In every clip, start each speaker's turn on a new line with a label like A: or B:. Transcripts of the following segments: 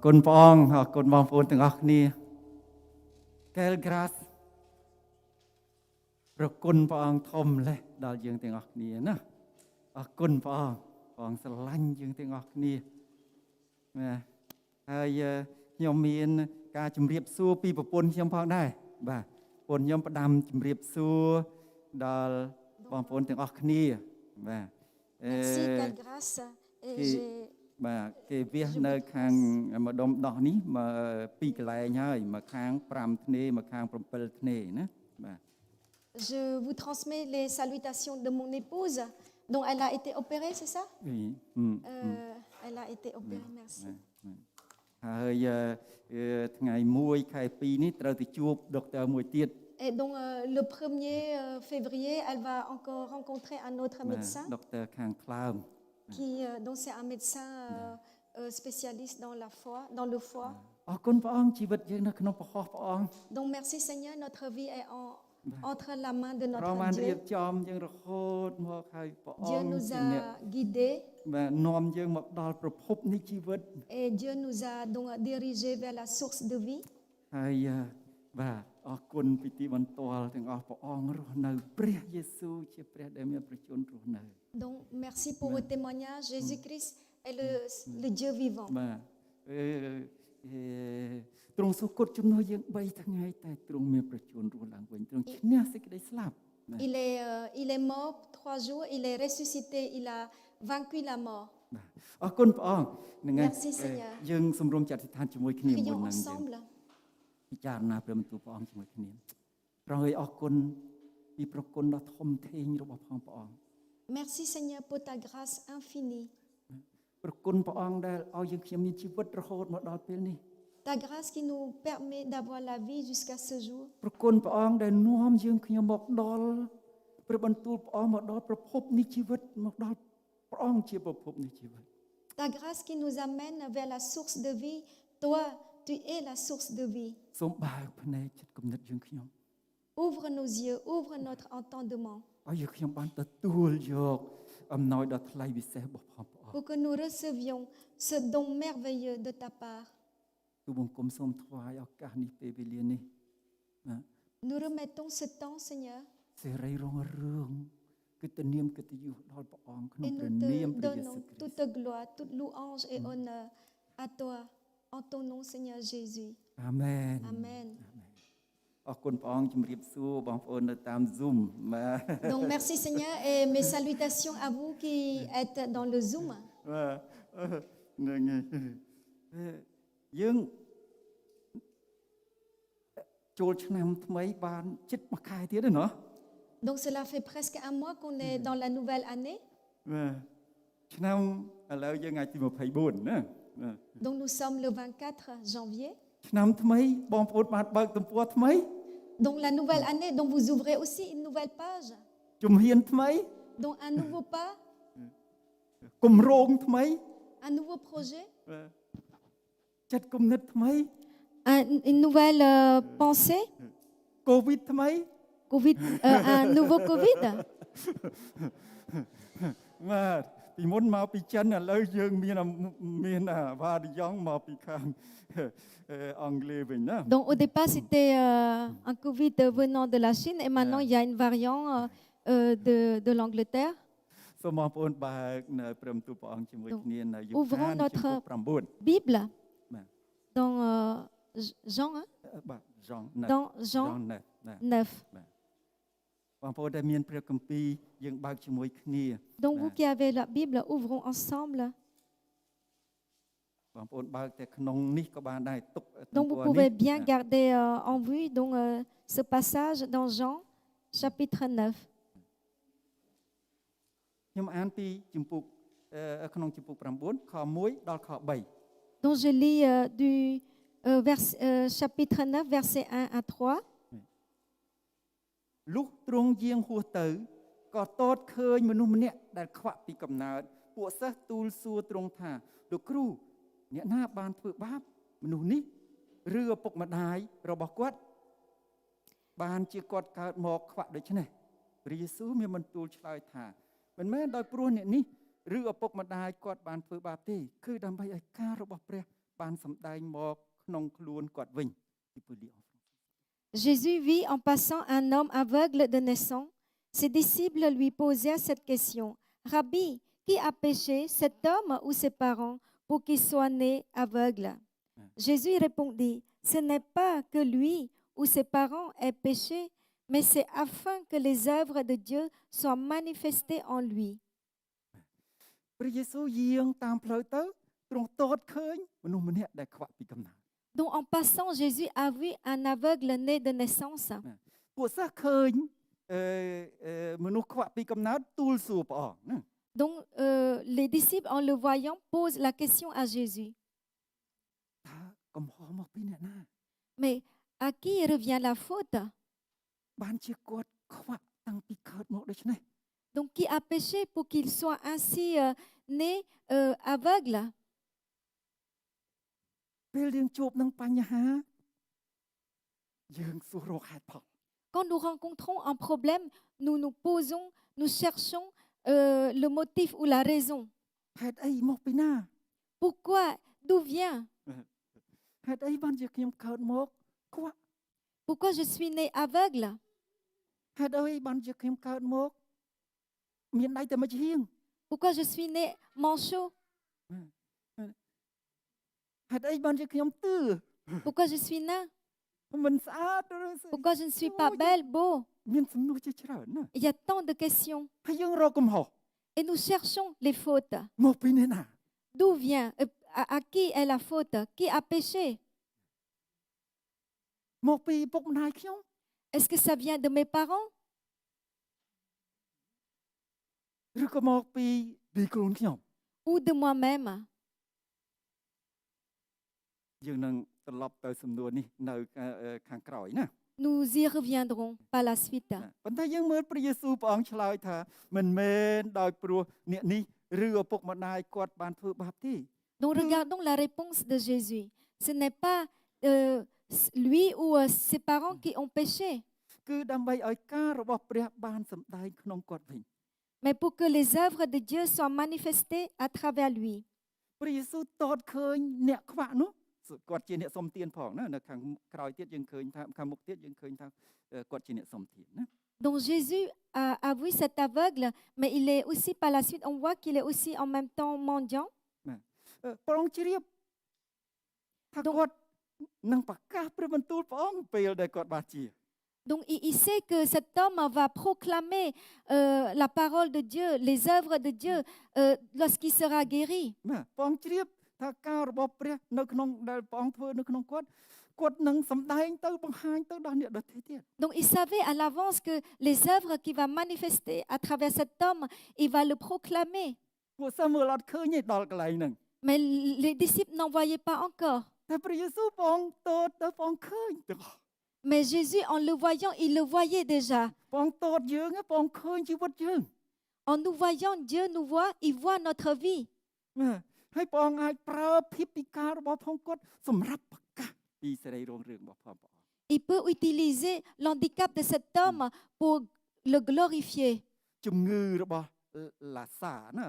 A: គុណព្រះអង្គអរគុណបងប្អូនទាំងអស់គ្នា Quelle grâce ប្រគុណព្រះអង្គធំលេះដល់យើងទាំងអស់គ្នាណាអរគុណព្រះអង្គស្រឡាញ់យើងទាំងអស់គ្នាណាហើយខ្ញុំមានការជម្រាបសួរពីប្រពន្ធខ្ញុំផងដែរបាទប្រពន្ធខ្ញុំផ្ដាំជម្រាបសួរដល់បងប្អូនទាំងអស់គ្នាបាទ
B: Merci, quelle grâce. Et j'ai
A: បាទគេវាសនៅខាងម្ដុំដោះនេះមកពីរកន្លែងហើយមកខាង5ធ្នេមកខាង7ធ្នេណាបាទ
B: Je vous transmets les salutations de mon épouse, dont elle a été opérée, c'est ça? Elle a été opérée, merci.
A: ហើយថ្ងៃ1ខែ2នេះត្រូវទៅជួបដុកទ័រមួយទៀត
B: Et donc, le 1er février, elle va encore rencontrer un autre médecin,
A: ដុកទ័រខាងខ្លើម
B: dont c'est un médecin spécialiste dans la foie, dans le foie.
A: អរគុណព្រះអង្គជីវិតយើងនៅក្នុងព្រះហស្ថព្រះអង្គ
B: Donc, merci Seigneur, notre vie est entre la main de
A: ព្រះបាន
B: notre
A: រៀប
B: Dieu.
A: ចំយើងរហូតមកហើយព្រះអ
B: Dieu
A: ង្គ
B: nous
A: ជាអ្នក
B: a guidés
A: បាទនាំយើងមកដល់ប្រភពនៃជីវិត
B: et Dieu nous a donc dirigés vers la source de vie.
A: ហើយបាទអរគុណពីទីបន្ទាល់ទាំងអស់ព្រះអង្គរស់នៅព្រះយេស៊ូវជាព្រះដែលមានប្រជញ្ញរស់នៅ
B: Donc, merci pour vos témoignages. Jésus-Christ est le Dieu vivant.
A: បាទទ្រង់សុគតជំនួសយើង3ថ្ងៃតែទ្រង់មានប្រជញ្ញរស់ឡើងវិញទ្រង់ឈ្នះសេចក្តីស្លាប់
B: Il est mort 3 jours, il est ressuscité, il a vaincu la mort.
A: បាទអរគុណព្រះអង្គហ្នឹងហើយ
B: Merci Seigneur.
A: យើងសម្រុំចាត់ស្ថានជាមួយគ្នាមុន
B: Prions
A: ហ្នឹងយើង
B: ensemble.
A: ពិចារណាព្រះបន្ទូលព្រះអង្គជាមួយគ្នាព្រះអង្គអរគុណពីប្រគុណដ៏ធំធេងរបស់ព្រះអង្គ
B: Merci Seigneur pour ta grâce infinie.
A: ប្រគុណព្រះអង្គដែលឲ្យយើងខ្ញុំមានជីវិតរហូតមកដល់ពេលនេះ
B: Ta grâce qui nous permet d'avoir la vie jusqu'à ce jour.
A: ប្រគុណព្រះអង្គដែលនាំយើងខ្ញុំមកដល់ព្រះបន្ទូលព្រះអង្គមកដល់ប្រភពនៃជីវិតមកដល់ព្រះអង្គជាប្រភពនៃជីវិត
B: Ta grâce qui nous amène vers la source de vie. Toi, tu es la source de vie.
A: សូមបើកភ្នែកចិត្តគំនិតយើងខ្ញុំ
B: Ouvre nos yeux, ouvre notre entendement
A: ឲ្យយើងខ្ញុំបានទទួលយកអំណោយដ៏ថ្លៃពិសេសរបស់ព្រះអង្គ
B: pour que nous recevions ce don merveilleux de ta part.
A: ទូបង្គំសូមថ្វាយឱកាសនេះពេលវេលានេះណា
B: Nous remettons ce temps, Seigneur,
A: សេរីរុងរឿងគឺទៅនាមកិត្តិយសដល់ព្រះអង្គក្នុង
B: et
A: ព្រះ
B: nous
A: នាម
B: te
A: ព្រះយេស៊ូវ
B: donnons
A: គ្រីស្ទ
B: toute gloire, toute louange et honneur à toi, en ton nom, Seigneur Jésus.
A: អាមែន
B: Amen.
A: អរគុណព្រះអង្គជំរាបសួរបងប្អូននៅតាម Zoom បាទ
B: Donc, merci, Seigneur, et mes salutations à vous qui êtes dans le Zoom.
A: បាទហ្នឹងហើយយើងចូលឆ្នាំថ្មីបានជិតមួយខែទៀតទេណោះ
B: Donc, cela fait presque un mois qu'on est dans la nouvelle année.
A: បាទឆ្នាំឥឡូវយើងថ្ងៃទី24ណា
B: Donc, nous sommes le 24 janvier.
A: ឆ្នាំថ្មីបងប្អូនបានបើកទំព័រថ្មី
B: Donc, la nouvelle année, donc vous ouvrez aussi une nouvelle page,
A: ជំហានថ្មី
B: donc un nouveau pas,
A: គម្រោងថ្មី
B: un nouveau projet,
A: ចិត្តគំនិតថ្មី
B: une nouvelle pensée,
A: កូវីដថ្មី
B: COVID, un nouveau Covid.
A: បាទពីមុនមកពីចិនឥឡូវយើងមានវ៉ាឌីយ៉ងមកពីខាងអង់គ្លេសវិញណា
B: Donc, au départ, c'était un Covid venant de la Chine et maintenant, il y a une variante de l'Angleterre.
A: សូមបងប្អូនបើកនៅព្រមទូលព្រះអង្គជាមួយគ្នានៅយូ
B: Ouvrons
A: ហានជំពូក
B: notre
A: 9
B: Bible
A: បាទ
B: dans Jean, hein,
A: បាទយ៉ង
B: dans
A: យ៉ង
B: Jean
A: ណាស់ណា
B: 9.
A: បាទបងប្អូនដែលមានព្រះគម្ពីរយើងបើកជាមួយគ្នា
B: Donc, vous qui avez la Bible, ouvrons ensemble.
A: បងប្អូនបើកតែក្នុងនេះក៏បានដែរទុក
B: Donc, vous pouvez bien garder en vue donc, ce passage dans Jean, chapitre 9.
A: ខ្ញុំអានពីជំពូកក្នុងជំពូក9ខ1ដល់ខ3
B: Donc, je lis du chapitre 9, versets 1 à 3.
A: លុះទ្រង់យាងហួសទៅក៏តតឃើញមនុស្សម្នាក់ដែលខ្វាក់ពីកំណើតពួកសិស្សទូលសួរទ្រង់ថាលោកគ្រូអ្នកណាបានធ្វើបាបមនុស្សនេះឬឪពុកម្ដាយរបស់គាត់បានជាគាត់កើតមកខ្វាក់ដូច្នេះព្រះយេស៊ូវមានបន្ទូលឆ្លើយថាមិនមែនដោយព្រោះអ្នកនេះឬឪពុកម្ដាយគាត់បានធ្វើបាបទេគឺដើម្បីឲ្យការរបស់ព្រះ បានសម្ដែងមកក្នុងខ្លួនគាត់វិញពីពលី
B: Jésus vit en passant un homme aveugle de naissance. Ses disciples lui posèrent cette question. Rabbi, qui a péché, cet homme ou ses parents, pour qu'il soit né aveugle? Jésus répondit, ce n'est pas que lui ou ses parents aient péché, mais c'est afin que les œuvres de Dieu soient manifestées en lui.
A: ព្រះយេស៊ូវយាងតាមផ្លូវទៅទ្រង់ទតឃើញមនុស្សម្នាក់ដែលខ្វាក់ពីកំណើត
B: Donc en passant, Jésus a vu un aveugle né de naissance.
A: ពួកសិស្សឃើញមនុស្សខ្វាក់ពីកំណើតទូលសួរព្រះអង្គណា
B: Donc les disciples, en le voyant, posent la question à Jésus.
A: ថាកំហុសមកពីអ្នកណា
B: Mais à qui revient la faute?
A: បានជាគាត់ខ្វាក់តាំងពីកើតមកដូច្នេះ
B: Donc qui a péché pour qu'il soit ainsi né aveugle?
A: ពេលយើងជួបនឹងបញ្ហាយើងសួររកហេតុផល
B: Quand nous rencontrons un problème, nous nous posons, nous cherchons le motif ou la raison.
A: ហេតុអីមកពីណា
B: Pourquoi? D'où vient?
A: ហេតុអីបានជាខ្ញុំកើតមកខ្វាក់
B: Pourquoi je suis né aveugle?
A: ហេតុអីបានជាខ្ញុំកើតមកមានដៃតែមួយហៀង
B: Pourquoi je suis né manchot?
A: ហេតុអីបានជាខ្ញុំទឿ
B: Pourquoi je suis nain?
A: មិនស្អាតឬ
B: Pourquoi je ne suis pas belle, beau?
A: មានសំណួរជាច្រើនណា
B: Il y a tant de questions.
A: ហើយយើងរកកំហុស
B: Et nous cherchons les fautes.
A: មកពីអ្នកណា
B: D'où vient? À qui est la faute? Qui a péché?
A: មកពីពុកម្ដាយខ្ញុំ
B: Est-ce que ça vient de mes parents?
A: ឬក៏មកពីខ្លួនខ្ញុំ
B: Ou de moi-même?
A: យើងនឹងត្រឡប់ទៅសំណួរនេះនៅខាងក្រោយណា
B: Nous y reviendrons par la suite.
A: ប៉ុន្តែយើងមើលព្រះយេស៊ូវព្រះអង្គឆ្លើយថាមិនមែនដោយព្រោះអ្នកនេះឬឪពុកម្ដាយគាត់បានធ្វើបាបទេ
B: Donc regardons la réponse de Jésus. Ce n'est pas lui ou ses parents qui ont péché,
A: គឺដើម្បីឲ្យការរបស់ព្រះបានសម្ដែងក្នុងគាត់វិញ
B: mais pour que les œuvres de Dieu soient manifestées à travers lui.
A: ព្រះយេស៊ូវតតឃើញអ្នកខ្វាក់នោះគាត់ជាអ្នកសុំទានផងណានៅខាងក្រោយទៀតយើងឃើញថាខាងមុខទៀតយើងឃើញថាគាត់ជាអ្នកសុំទានណា
B: Donc Jésus a vu cet aveugle, mais il est aussi par la suite, on voit qu'il est aussi en même temps mendiant.
A: ព្រះអង្គជ្រាបថាគាត់នឹងប្រកាសព្រះបន្ទូលព្រះអង្គពេលដែលគាត់បានជា
B: Donc il sait que cet homme va proclamer la parole de Dieu, les œuvres de Dieu lorsqu'il sera guéri.
A: ណាព្រះអង្គជ្រាបថាការរបស់ព្រះនៅក្នុងដែលព្រះអង្គធ្វើនៅក្នុងគាត់នឹងសម្ដែងទៅបង្ហាញទៅដល់អ្នកដទៃទៀត
B: Donc il savait à l'avance que les œuvres qu'il va manifester à travers cet homme, il va le proclamer.
A: ពួកសិស្សមើលអត់ឃើញទេដល់កន្លែងហ្នឹង
B: Mais les disciples n'en voyaient pas encore.
A: តែព្រះយេស៊ូវព្រះអង្គតតទៅព្រះអង្គឃើញទាំងអស់
B: Mais Jésus, en le voyant, il le voyait déjà.
A: ព្រះអង្គតតយើងព្រះអង្គឃើញជីវិតយើង
B: En nous voyant, Dieu nous voit, il voit notre vie.
A: ណាហើយព្រះអង្គអាចប្រើភាពពិការរបស់ផងគាត់សម្រាប់ប្រកាសពីសេរីរុងរឿងរបស់ព្រះអង្គ
B: Il peut utiliser l'handicap de cet homme pour le glorifier.
A: ជំងឺរបស់ឡាសាណា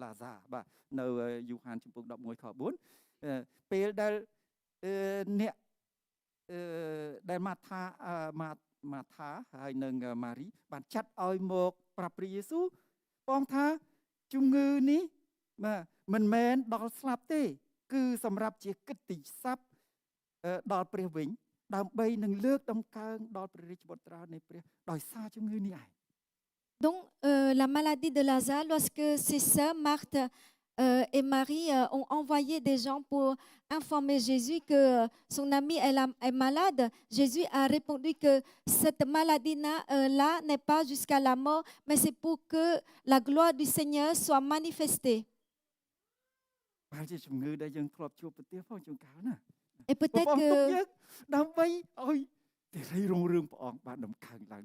A: ឡាសាបាទនៅយូហានចំពុក11ខ4ពេលដែលអ្នកដែលម៉ាថាហើយនឹងម៉ារីបានចាត់ឲ្យមកប្រាប់ព្រះយេស៊ូវព្រះអង្គថាជំងឺនេះបាទមិនមែនដល់ស្លាប់ទេគឺសម្រាប់ជាកិត្តិស័ព្ទដល់ព្រះវិញដើម្បីនឹងលើកដំកើងដល់ព្រះរាជបុត្រានៃព្រះដោយសារជំងឺនេះឯង
B: Donc, la maladie de Lazare, lorsque ses sœurs, Marthe et Marie, ont envoyé des gens pour informer Jésus que son amie est malade, Jésus a répondu que cette maladie-là n'est pas jusqu'à la mort, mais c'est pour que la gloire du Seigneur soit manifestée.
A: បាទជាជំងឺដែលយើងធ្លាប់ជួបប្រទះផងជួនកាលណា
B: Et peut-être que
A: ដើម្បីឲ្យសេរីរុងរឿងព្រះអង្គបានដំកើងឡើង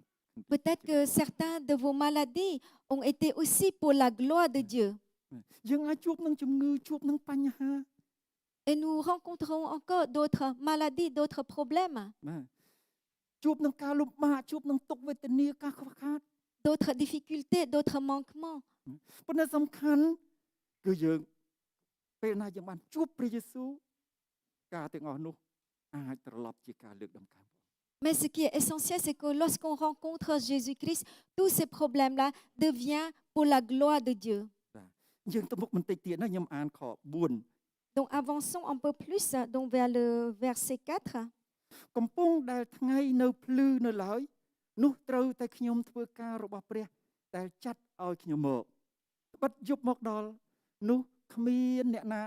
B: Peut-être que certains de vos maladies ont été aussi pour la gloire de Dieu.
A: យើងអាចជួបនឹងជំងឺជួបនឹងបញ្ហា
B: Et nous rencontrons encore d'autres maladies, d'autres problèmes,
A: បាទជួបនឹងការលំបាកជួបនឹងទុក្ខវេទនាការខ្វះខាត
B: d'autres difficultés, d'autres manquements.
A: ប៉ុន្តែសំខាន់គឺយើងពេលណាយើងបានជួបព្រះយេស៊ូវ ការទាំងអស់នោះអាចត្រឡប់ជាការលើកដំកើង
B: Mais ce qui est essentiel, c'est que lorsqu'on rencontre Jésus-Christ, tous ces problèmes-là deviennent pour la gloire de Dieu.
A: បាទយើងទៅមុខបន្តិចទៀតណាខ្ញុំអានខ4
B: Donc avançons un peu plus donc vers le verset 4.
A: កំពុងដែលថ្ងៃនៅភ្លឺនៅឡើយនោះត្រូវតែខ្ញុំធ្វើការរបស់ព្រះដែលចាត់ឲ្យខ្ញុំមកត្បិតយប់មកដល់នោះគ្មានអ្នកណា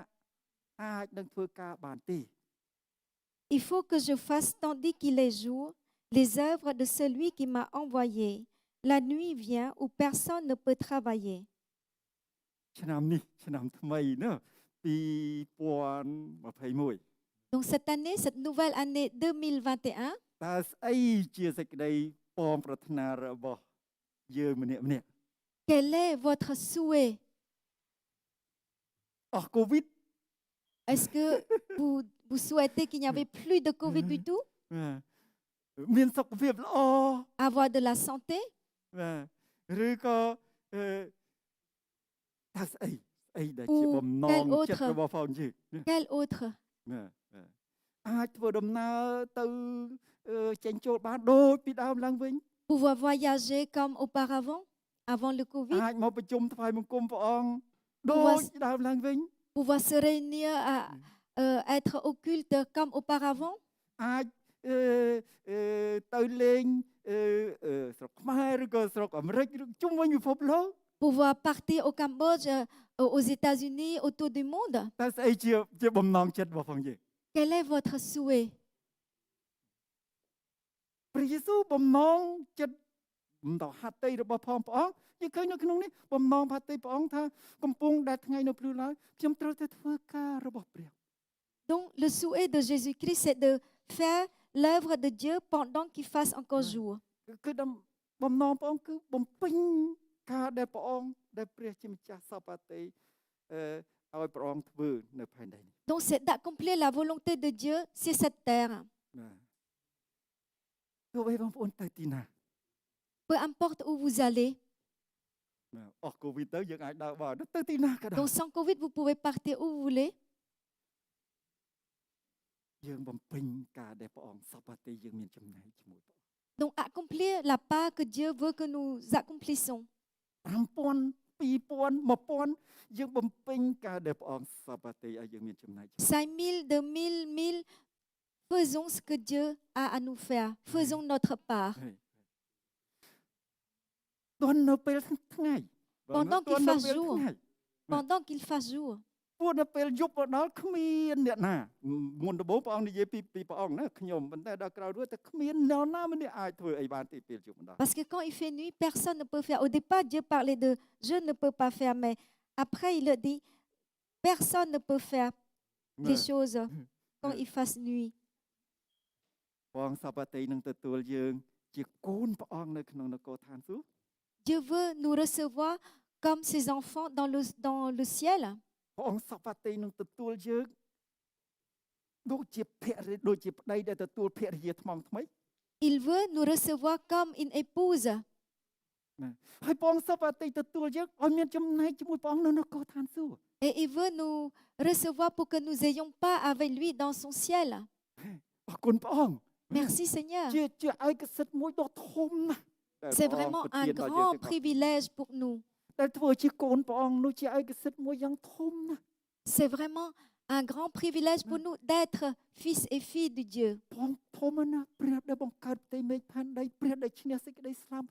A: អាចនឹងធ្វើការបានទេ
B: Il faut que je fasse tandis qu'il est jour les œuvres de celui qui m'a envoyé. La nuit vient où personne ne peut travailler.
A: ឆ្នាំនេះឆ្នាំថ្មីណា2021
B: Donc cette année, cette nouvelle année 2021,
A: តើស្អីជាសេចក្តីពងប្រាថ្នារបស់យើងម្នាក់ៗ
B: quel est votre souhait?
A: អស់កូវីដ
B: Est-ce que vous souhaitez qu'il n'y avait plus de Covid du tout?
A: មានសុខភាពល្អ
B: Avoir de la santé?
A: បាទឬក៏តើស្អីដែលជាបំណងចិត្តរបស់ផងយើង
B: Quel autre?
A: អាចធ្វើដំណើរទៅចេញចូលបានដូចពីដើមឡើងវិញ
B: Pouvoir voyager comme auparavant, avant le Covid?
A: អាចមកប្រជុំថ្វាយបង្គំព្រះអង្គដូចពីដើមឡើងវិញ
B: Pouvoir se réunir à être au culte comme auparavant?
A: អាចទៅលេងស្រុកខ្មែរឬក៏ស្រុកអាមេរិកឬជុំវិញពិភពលោក
B: Pouvoir partir au Cambodge, aux États-Unis, autour du monde?
A: តើស្អីជាបំណងចិត្តរបស់ផងយើង
B: Quel est votre souhait?
A: ព្រះយេស៊ូវបំណងចិត្តដល់ហត្ថីរបស់ផងព្រះអង្គយើងឃើញនៅក្នុងនេះបំណងហត្ថីព្រះអង្គថាកំពុងដែលថ្ងៃនៅភ្លឺឡើយខ្ញុំត្រូវតែធ្វើការរបស់ព្រះ
B: Donc le souhait de Jésus-Christ, c'est de faire l'œuvre de Dieu pendant qu'il fasse encore jour.
A: គឺបំណងព្រះអង្គគឺបំពេញការដែលព្រះអង្គដែលព្រះជាម្ចាស់សពតិឲ្យព្រះអង្គធ្វើនៅផែនដីនេះ
B: Donc c'est d'accomplir la volonté de Dieu sur cette terre.
A: ទោះបីបងប្អូនទៅទីណា
B: Peu importe où vous allez.
A: អស់កូវីដទៅយើងអាចដើរបានទៅទីណាក៏ដោយ
B: Donc sans Covid, vous pouvez partir où vous voulez.
A: យើងបំពេញការដែលព្រះអង្គសពតិយើងមានចំណែកជាមួយព្រះអង្គ
B: Donc accomplir la part que Dieu veut que nous accomplissons.
A: 5000 2000 1000យើងបំពេញការដែលព្រះអង្គសពតិឲ្យយើងមានចំណែក
B: 5000, 2000, 1000, faisons ce que Dieu a à nous faire. Faisons notre part.
A: ទន់នៅពេលថ្ងៃ
B: Pendant qu'il fasse jour. Pendant qu'il fasse jour.
A: ពួកនៅពេលយប់មកដល់គ្មានអ្នកណាមុនដំបូងព្រះអង្គនិយាយពីព្រះអង្គណាខ្ញុំប៉ុន្តែដល់ក្រោយរួចតែគ្មាននរណាម្នាក់អាចធ្វើអីបានទេពេលយប់មកដល់
B: Parce que quand il fait nuit, personne ne peut faire. Au départ, Dieu parlait de je ne peux pas faire, mais après, il a dit personne ne peut faire les choses quand il fasse nuit.
A: ព្រះអង្គសពតិនឹងទទួលយើងជាកូនព្រះអង្គនៅក្នុងនគរឋានសួគ៌
B: Dieu veut nous recevoir comme ses enfants dans le ciel.
A: ព្រះអង្គសពតិនឹងទទួលយើងដូចជាភរិយាដូចជាប្តីដែលទទួលភរិយាថ្មថ្មី
B: Il veut nous recevoir comme une épouse.
A: ហើយព្រះអង្គសពតិទទួលយើងឲ្យមានចំណែកជាមួយព្រះអង្គនៅនគរឋានសួគ៌
B: Et il veut nous recevoir pour que nous ayons pas avec lui dans son ciel.
A: អរគុណព្រះអង្គ
B: Merci Seigneur.
A: ជាឯកសិទ្ធិមួយដ៏ធំណាស់
B: C'est vraiment un grand privilège pour nous.
A: ដែលធ្វើជាកូនព្រះអង្គនោះជាឯកសិទ្ធិមួយយ៉ាងធំណាស់
B: C'est vraiment un grand privilège pour nous d'être fils et filles de Dieu.
A: ព្រះធំណាស់ព្រះដែលបង្កើតផ្ទៃមេឃផែនដីព្រះដែលឈ្នះសេចក្តីស្លាប់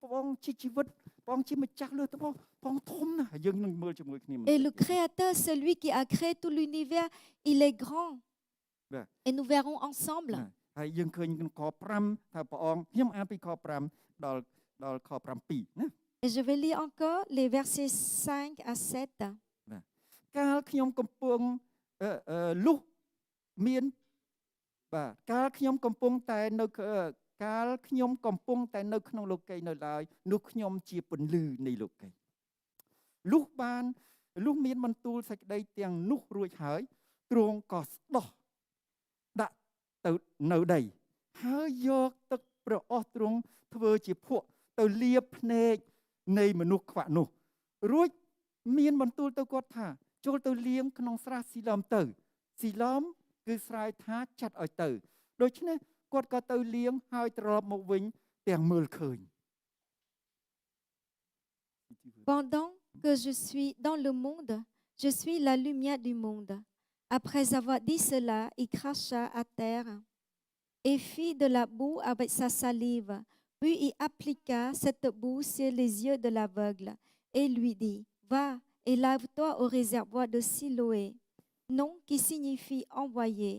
A: ព្រះអង្គជាជីវិតព្រះអង្គជាម្ចាស់លើទាំងអស់ព្រះអង្គធំណាស់យើងនឹងមើលជាមួយគ្នា
B: Et le Créateur, celui qui a créé tout l'univers, il est grand. Et nous verrons ensemble.
A: ហើយយើងឃើញខ5ថាព្រះអង្គខ្ញុំអានពីខ5ដល់ខ7ណា
B: Et je vais lire encore les versets 5 à 7.
A: កាលខ្ញុំកំពុងលុះមានបាទកាលខ្ញុំកំពុងតែនៅក្នុងលោកីយ៍នៅឡើយនោះខ្ញុំជាពន្លឺនៃលោកីយ៍លុះមានបន្ទូលសេចក្តីទាំងនោះរួចហើយទ្រង់ក៏ស្ដោះដាក់ទៅនៅដីហើយយកទឹកព្រះអស់ទ្រង់ធ្វើជាភក់ទៅលាបភ្នែកនៃមនុស្សខ្វាក់នោះរួចមានបន្ទូលទៅគាត់ថាចូលទៅលាងក្នុងស្រះស៊ីឡូមទៅស៊ីឡូម គឺស្រែកថាចាត់ឲ្យទៅដូច្នេះគាត់ក៏ទៅលាងហើយត្រឡប់មកវិញទាំងមើលឃើញ
B: Pendant que je suis dans le monde, je suis la lumière du monde. Après avoir dit cela, il cracha à terre et fit de la boue avec sa salive. Puis il appliqua cette boue sur les yeux de l'aveugle et lui dit, Va et lave-toi au réservoir de Siloé, nom qui signifie envoyé.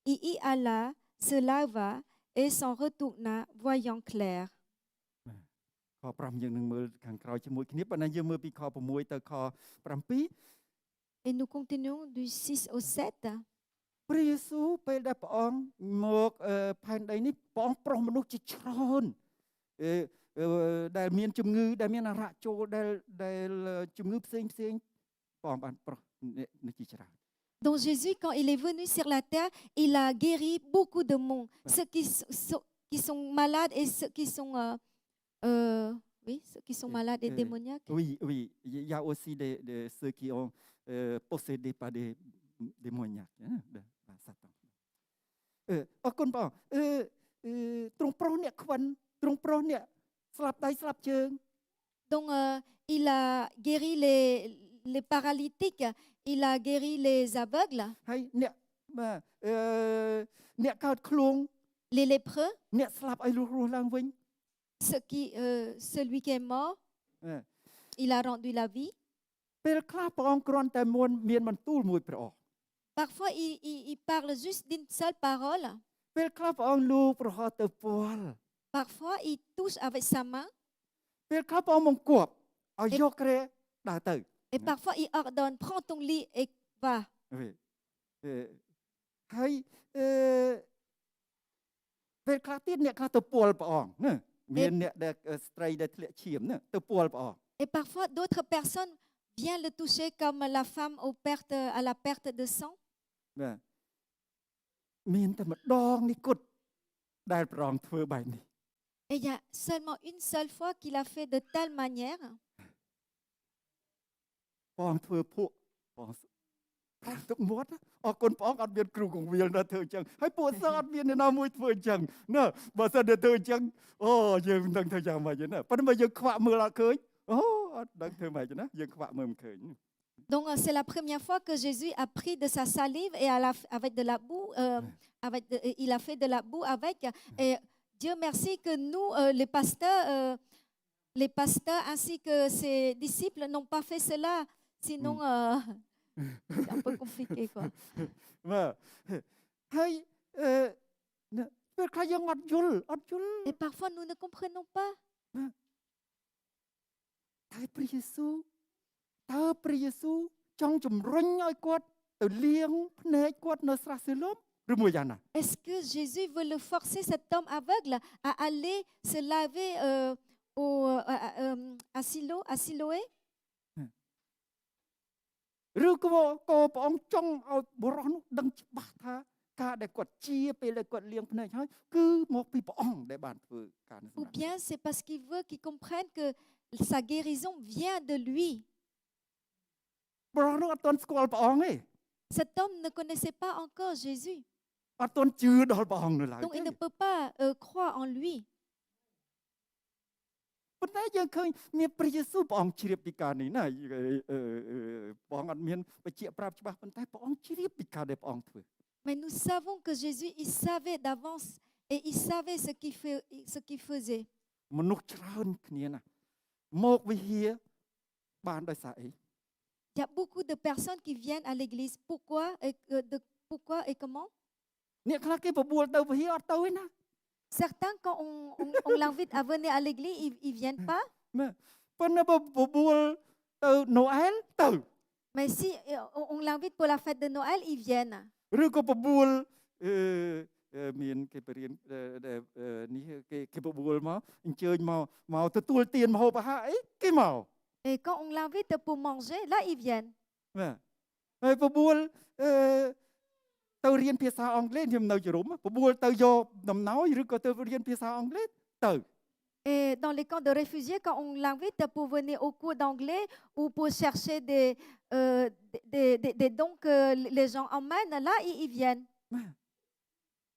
B: Il y alla, se lava et s'en retourna, voyant clair.
A: ខ5យើងនឹងមើលខាងក្រោយជាមួយគ្នាប៉ុន្តែយើងមើលពីខ6ទៅខ7
B: Et nous continuons du 6 au 7.
A: ព្រះយេស៊ូវពេលដែលព្រះអង្គមកផែនដីនេះព្រះអង្គប្រោសមនុស្សជាច្រើនដែលមានជំងឺដែលមានអារៈចូលដែលជំងឺផ្សេងព្រះអង្គបានប្រោសនេះជាច្រើន
B: Donc Jésus, quand il est venu sur la terre, il a guéri beaucoup de monde. Ceux qui sont malades et ceux qui sont, ceux qui sont malades et démoniaques.
A: Oui, il y a aussi ceux qui ont possédés par des démoniaques, par Satan. អរគុណបងទ្រង់ប្រោសអ្នកខ្វិនទ្រង់ប្រោសអ្នកស្លាប់ដៃស្លាប់ជើង
B: Donc il a guéri les paralytiques, il a guéri les aveugles,
A: ហើយអ្នកអ្នកកើតឃ្លួង
B: les lépreux,
A: អ្នកស្លាប់ឲ្យរស់ឡើងវិញ
B: celui qui est mort, il a rendu la vie.
A: ពេលខ្លះព្រះអង្គគ្រាន់តែមានបន្ទូលមួយព្រះអង្គ
B: Parfois, il parle juste d'une seule parole.
A: ពេលខ្លះព្រះអង្គលូប្រហោះទៅពល
B: Parfois, il touche avec sa main.
A: ពេលខ្លះព្រះអង្គបង្គាប់ឲ្យយកគ្រែដើរទៅ
B: Et parfois, il ordonne, prends ton lit et va.
A: ហើយពេលខ្លះទៀតអ្នកខ្លះទៅពលព្រះអង្គណាមានអ្នកដែលស្ត្រីដែលធ្លាក់ឈាមណាទៅពលព្រះអង្គ
B: Et parfois, d'autres personnes viennent le toucher comme la femme à la perte de sang.
A: បាទមានតែម្ដងនេះគត់ដែលព្រះអង្គធ្វើបែបនេះ
B: Et il y a seulement une seule fois qu'il a fait de telle manière.
A: ព្រះអង្គធ្វើពួកព្រះអង្គទឹកមាត់អរគុណព្រះអង្គអត់មានគ្រូកងវិលណាធ្វើអញ្ចឹងហើយពួកសិស្សអត់មានអ្នកណាមួយធ្វើអញ្ចឹងណាបើសិនតែធ្វើអញ្ចឹងអូយើងមិនដឹងធ្វើយ៉ាងម៉េចទេណាប៉ុន្តែបើយើងខ្វាក់មើលអត់ឃើញអូអត់ដឹងធ្វើម៉េចទេណាយើងខ្វាក់មើលមិនឃើញ
B: Donc, c'est la première fois que Jésus a pris de sa salive et avec de la boue, il a fait de la boue avec. Et Dieu merci que nous, les pasteurs ainsi que ses disciples n'ont pas fait cela. Sinon, c'est un peu compliqué, quoi.
A: បាទហើយពេលខ្លះយើងអត់យល់
B: Et parfois, nous ne comprenons pas.
A: តែព្រះយេស៊ូវតើព្រះយេស៊ូវចង់ជំរុញឲ្យគាត់ទៅលាងភ្នែកគាត់នៅស្រះសិឡូមឬមួយយ៉ាងណា
B: Est-ce que Jésus veut le forcer, cet homme aveugle, à aller se laver à Siloé?
A: ឬក៏ព្រះអង្គចង់ឲ្យបុរសនោះដឹងច្បាស់ថាការដែលគាត់ជាពេលដែលគាត់លាងភ្នែកហើយគឺមកពីព្រះអង្គដែលបានធ្វើការនេះ
B: Ou bien c'est parce qu'il veut qu'ils comprennent que sa guérison vient de lui.
A: បុរសនោះអត់ទាន់ស្គាល់ព្រះអង្គទេ
B: Cet homme ne connaissait pas encore Jésus.
A: អត់ទាន់ជឿដល់ព្រះអង្គនៅឡើយ
B: Donc
A: ទេ
B: il ne peut pas croire en lui.
A: ប៉ុន្តែយើងឃើញមានព្រះយេស៊ូវព្រះអង្គជ្រាបពីការនេះណាព្រះអង្គអត់មានបញ្ជាក់ប្រាប់ច្បាស់ប៉ុន្តែព្រះអង្គជ្រាបពីការដែលព្រះអង្គធ្វើ
B: Mais nous savons que Jésus, il savait d'avance et il savait ce qu'il faisait.
A: មនុស្សច្រើនគ្នាណាមកវិហារបានដោយសារអី
B: Il y a beaucoup de personnes qui viennent à l'église. Pourquoi et comment?
A: អ្នកខ្លះគេបបួលទៅវិហារអត់ទៅទេណា
B: Certains, quand on l'invite à venir à l'église, ils ne viennent pas.
A: ប៉ុន្តែបបួលទៅណូអែលទៅ
B: Mais si on l'invite pour la fête de Noël, ils viennent.
A: ឬក៏បបួលមានគេបរៀននេះគេបបួលមកអញ្ជើញមកទទួលទានម្ហូបអាហារអីគេមក
B: Et quand on l'invite pour manger, là, ils viennent.
A: បាទហើយបបួលទៅរៀនភាសាអង់គ្លេសខ្ញុំនៅជារុំបបួលទៅយកដំណោយឬក៏ទៅរៀនភាសាអង់គ្លេសទៅ
B: Et dans les camps de réfugiés, quand on l'invite pour venir au cours d'anglais ou pour chercher des dons que les gens emmènent, là, ils viennent.
A: បាទ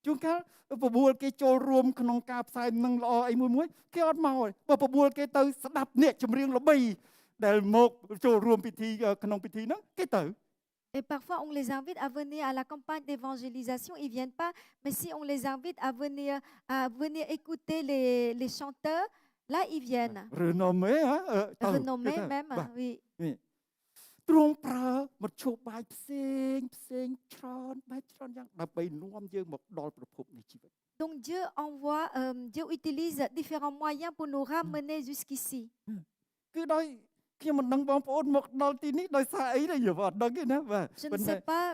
A: ជួនកាលបបួលគេចូលរួមក្នុងការផ្សាយនឹងល្អអីមួយគេអត់មកទេបើបបួលគេទៅស្ដាប់អ្នកចម្រៀងល្បីដែលមកចូលរួមពិធីក្នុងពិធីហ្នឹងគេទៅ
B: Et parfois, on les invite à venir à la campagne d'évangélisation, ils ne viennent pas. Mais si on les invite à venir écouter les chanteurs, là, ils viennent.
A: ឬនំឯហ៎ទៅ
B: Renommés même,
A: បាទ
B: oui.
A: នេះទ្រង់ប្រើមធ្យោបាយផ្សេងច្រើនបែបច្រើនយ៉ាងដើម្បីនាំយើងមកដល់ប្រភពនៃជីវិត
B: Donc Dieu utilise différents moyens pour nous ramener jusqu'ici.
A: គឺដោយខ្ញុំមិនដឹងបងប្អូនមកដល់ទីនេះដោយសារអីទេយើងអត់ដឹងទេណាបាទ
B: Je ne sais pas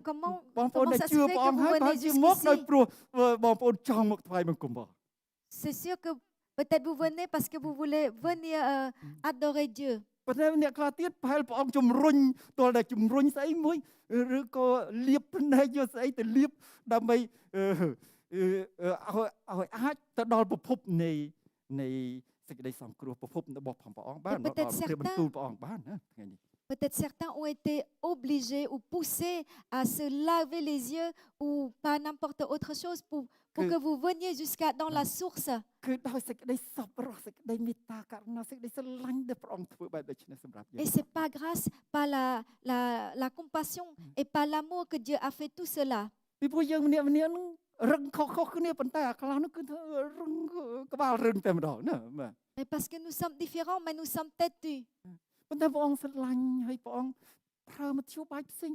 B: comment,
A: បងប្អូន
B: comment
A: ដែល
B: ça se
A: ជឿ
B: fait
A: ព្រះអ
B: que
A: ង្គ
B: vous
A: ហើយប្រហែ
B: venez
A: លជាមកដោយ
B: jusqu'ici.
A: ព្រោះបងប្អូនចង់មកថ្វាយបង្គំបង
B: C'est sûr que peut-être vous venez parce que vous voulez venir adorer Dieu.
A: ប៉ុន្តែអ្នកខ្លះទៀតប្រហែលព្រះអង្គជំរុញទល់តែជំរុញស្អីមួយឬក៏លៀបភ្នែកយកស្អីទៅលៀបដើម្បីឲ្យអាចទៅដល់ប្រភពនៃសេចក្តីសង្គ្រោះប្រភពរបស់ព្រះអង្គបានមកដល់ព្រះបន្ទូលព្រះអង្គបានណាថ្ងៃនេះ
B: Peut-être certains ont été obligés ou poussés à se laver les yeux ou pas n'importe autre chose pour que vous veniez jusqu'à dans la source.
A: គឺដោយសេចក្តីសប្បុរសសេចក្តីមេត្តាករុណាសេចក្តីស្រឡាញ់ដែលព្រះអង្គធ្វើបែបដូច្នេះសម្រាប់យើង
B: Et c'est pas grâce, pas la compassion et pas l'amour que Dieu a fait tout cela.
A: ពីព្រោះយើងម្នាក់ៗហ្នឹងរឹងខុសគ្នាប៉ុន្តែអាខ្លះនោះគឺធ្វើរឹងក្បាលរឹងតែម្ដងណាបាទ
B: Mais parce que nous sommes différents, mais nous sommes têtus.
A: ប៉ុន្តែព្រះអង្គស្រឡាញ់ហើយព្រះអង្គប្រើមធ្យោបាយផ្សេង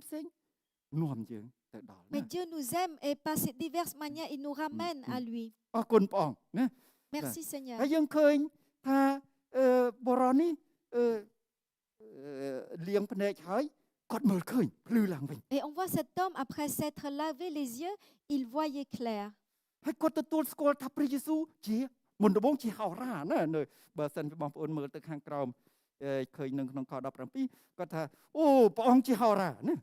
A: នាំយើងទៅដល់
B: Mais Dieu nous aime et par ces diverses manières, il nous ramène à lui.
A: អរគុណព្រះអង្គណា
B: Merci Seigneur.
A: ហើយយើងឃើញថាបរោះនេះលៀងភ្នែកហើយគាត់មើលឃើញភ្លឺឡើងវិញ
B: Et on voit cet homme, après s'être lavé les yeux, il voyait clair.
A: ហើយគាត់ទទួលស្គាល់ថាព្រះយេស៊ូវជាមុនដំបូងជាហោរាណានៅបើសិនបងប្អូនមើលទៅខាងក្រោមឃើញនៅក្នុងខ17គាត់ថាអូព្រះអង្គជាហោរាណា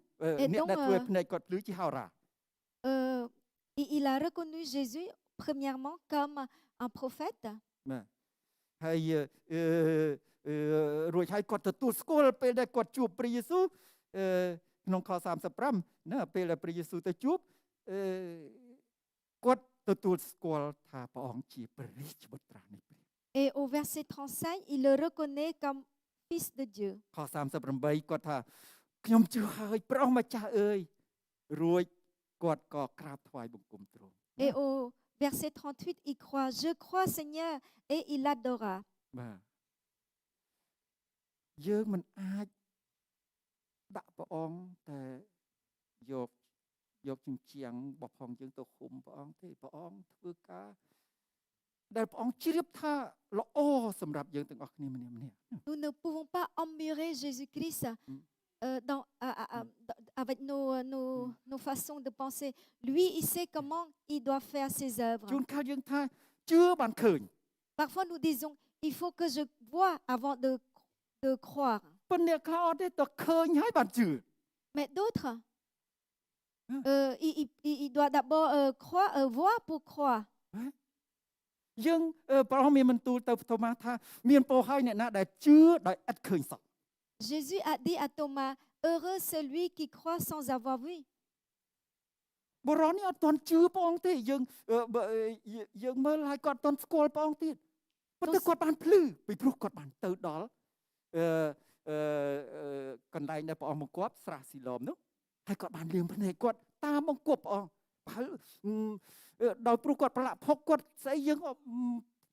A: អ្នកដែលធ្វើភ្នែកគាត់ភ្លឺជាហោរា
B: Il a reconnu Jésus, premièrement, comme un prophète.
A: បាទហើយរួចហើយគាត់ទទួលស្គាល់ពេលដែលគាត់ជួបព្រះយេស៊ូវក្នុងខ35ណាពេលដែលព្រះយេស៊ូវទៅជួបគាត់ទទួលស្គាល់ថាព្រះអង្គជាព្រះរាជបុត្រានៃព្រះ
B: Et au verset 35, il le reconnaît comme fils de Dieu.
A: ខ38គាត់ថាខ្ញុំជឿហើយព្រះអង្គម្ចាស់អើយរួចគាត់ក៏ក្រាបថ្វាយបង្គំទ្រង់
B: Et au verset 38, il croit, je crois Seigneur, et il adora.
A: បាទយើងមិនអាចដាក់ព្រះអង្គតែយកជញ្ជាំងរបស់ផងយើងទៅឃុំព្រះអង្គទេព្រះអង្គធ្វើការដែលព្រះអង្គជ្រាបថាល្អសម្រាប់យើងទាំងអស់គ្នាម្នាក់ៗ
B: Nous ne pouvons pas emmurer Jésus-Christ avec nos façons de penser. Lui, il sait comment il doit faire ses œuvres.
A: ជួនកាលយើងថាជឿបានឃើញ
B: Parfois, nous disons, il faut que je vois avant de croire.
A: ប៉ុន្តែអ្នកខ្លះអត់ទេទៅឃើញហើយបានជឿ
B: Mais d'autres, il doit d'abord voir pour croire.
A: យើងព្រះអង្គមានបន្ទូលទៅថូម៉ាថាមានពរហើយអ្នកណាដែលជឿដោយឥតឃើញសោះ
B: Jésus a dit à Thomas, heureux celui qui croit sans avoir vu.
A: បរោះនេះអត់ទាន់ជឿព្រះអង្គទេយើងមើលហើយគាត់អត់ទាន់ស្គាល់ព្រះអង្គទៀតប៉ុន្តែគាត់បានភ្លឺពីព្រោះគាត់បានទៅដល់កន្លែងដែលព្រះអង្គបង្គាប់ស្រះស៊ីឡូមនោះហើយគាត់បានលៀងភ្នែកគាត់តាមបង្គាប់ព្រះអង្គដោយព្រោះគាត់ប្រឡាក់ផុកគាត់ស្អីយើង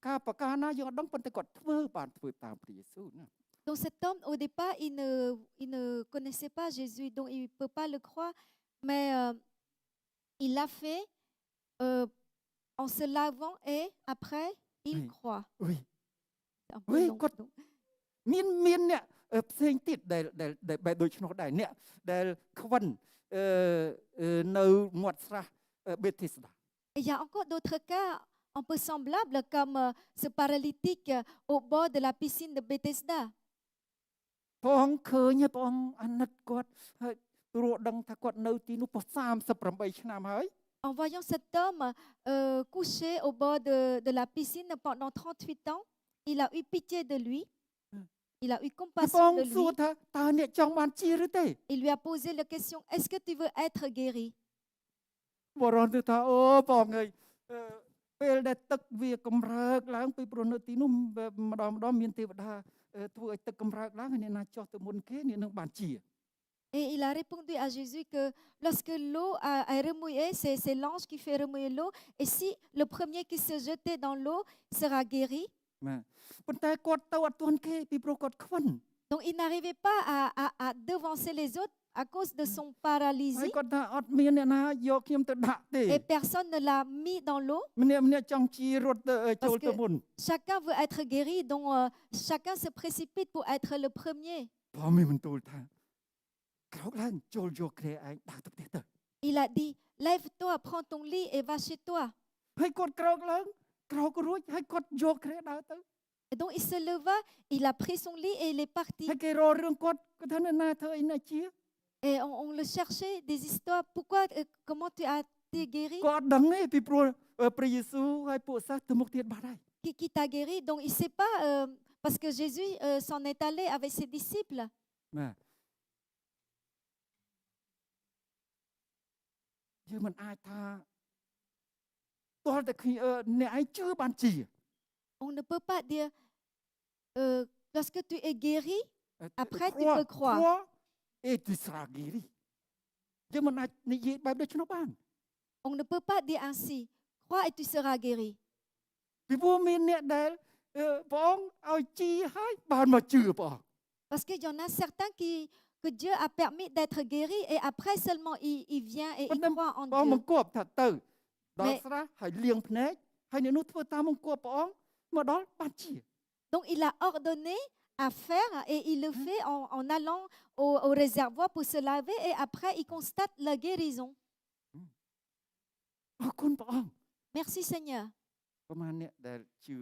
A: ការប្រការណាយើងអត់ដឹងប៉ុន្តែគាត់ធ្វើតាមព្រះយេស៊ូវណា
B: Donc cet homme, au départ, il ne connaissait pas Jésus, donc il ne peut pas le croire, mais il l'a fait en se lavant et après, il croit.
A: Oui.
B: C'est un peu
A: Oui,
B: long,
A: God.
B: donc.
A: មានអ្នកផ្សេងទៀតដែលបែបដូចនោះដែរអ្នកដែលខ្វិននៅមាត់ស្រះបេធីស្ដា
B: Et il y a encore d'autres cas un peu semblables comme ce paralytique au bord de la piscine de Bethesda.
A: ព្រះអង្គឃើញហើយព្រះអង្គអាណិតគាត់ហើយព្រោះដឹងថាគាត់នៅទីនោះប៉ុ38ឆ្នាំហើយ
B: En voyant cet homme couché au bord de la piscine pendant 38 ans, il a eu pitié de lui. Il a eu
A: ព្រះ
B: compassion
A: អង្គ
B: de
A: សួរ
B: lui.
A: ថាតើអ្នកចង់បានជាឬទេ
B: Il lui a posé la question, est-ce que tu veux être guéri?
A: បរោះទៅថាអូបងអើយពេលដែលទឹកវាកម្រើកឡើងពីព្រោះនៅទីនោះម្ដងមានទេវតាធ្វើឲ្យទឹកកម្រើកឡើងហើយអ្នកណាចុះទៅមុនគេអ្នកនឹងបានជា
B: Et il a répondu à Jésus que lorsque l'eau a remué, c'est l'ange qui fait remuer l'eau. Et si le premier qui se jetait dans l'eau sera guéri,
A: បាទប៉ុន្តែគាត់ទៅអត់ទាន់គេពីព្រោះគាត់ខ្វិន
B: donc il n'arrivait pas à devancer les autres à cause de son
A: ហើយ
B: paralysie
A: គាត់ថាអត់មានអ្នកណាយកខ្ញុំទៅដាក់ទេ
B: et personne ne l'a mis dans l'eau
A: ម្នាក់ចង់ជារត់ទៅចូលទៅមុន
B: chacun veut être guéri, donc chacun se précipite pour être le premier.
A: ព្រមមានបន្ទូលថាក្រោកឡើងចូលយកគ្នាឯងដើរទៅផ្ទះទៅ
B: Il a dit, lève-toi, prends ton lit et va chez toi.
A: ហើយគាត់ក្រោកឡើងក្រោករួចហើយគាត់យកគ្នាដើរទៅ
B: Et donc il se leva, il a pris son lit et il est parti.
A: ហើយគេរករឿងគាត់គាត់ថាអ្នកណាធ្វើអីណាជា
B: Et on le cherchait, des histoires. Pourquoi, comment tu as été guéri?
A: គាត់អត់ដឹងទេពីព្រោះព្រះយេស៊ូវហើយពួកសិស្សទៅមុខទៀតបាត់ហើយ
B: Qui t'a guéri? Donc il ne sait pas, parce que Jésus s'en est allé avec ses disciples.
A: បាទយើងមិនអាចថាតើតែអ្នកឯងជឿបានជា
B: On ne peut pas dire, lorsque tu es guéri, après tu peux
A: crois
B: croire.
A: et tu seras guéri យើងមិនអាចនិយាយបែបដូចនោះបាន
B: On ne peut pas dire ainsi. Crois et tu seras guéri.
A: ពីព្រោះមានអ្នកដែលព្រះអង្គឲ្យជាហើយបានមកជឿព្រះអង្គ
B: Parce qu'il y en a certains que Dieu a permis d'être guéri et après seulement il vient et il croit en
A: ព្រះអង្គ
B: Dieu.
A: បង្គាប់ថាទៅដល់ស្រះហើយលាងភ្នែកហើយអ្នកនោះធ្វើតាមបង្គាប់ព្រះអង្គមកដល់បានជា
B: Donc il a ordonné à faire et il le fait en allant au réservoir pour se laver et après il constate la guérison.
A: អរគុណព្រះអង្គ
B: Merci Seigneur.
A: ប្រហែលអ្នកដែលជឿ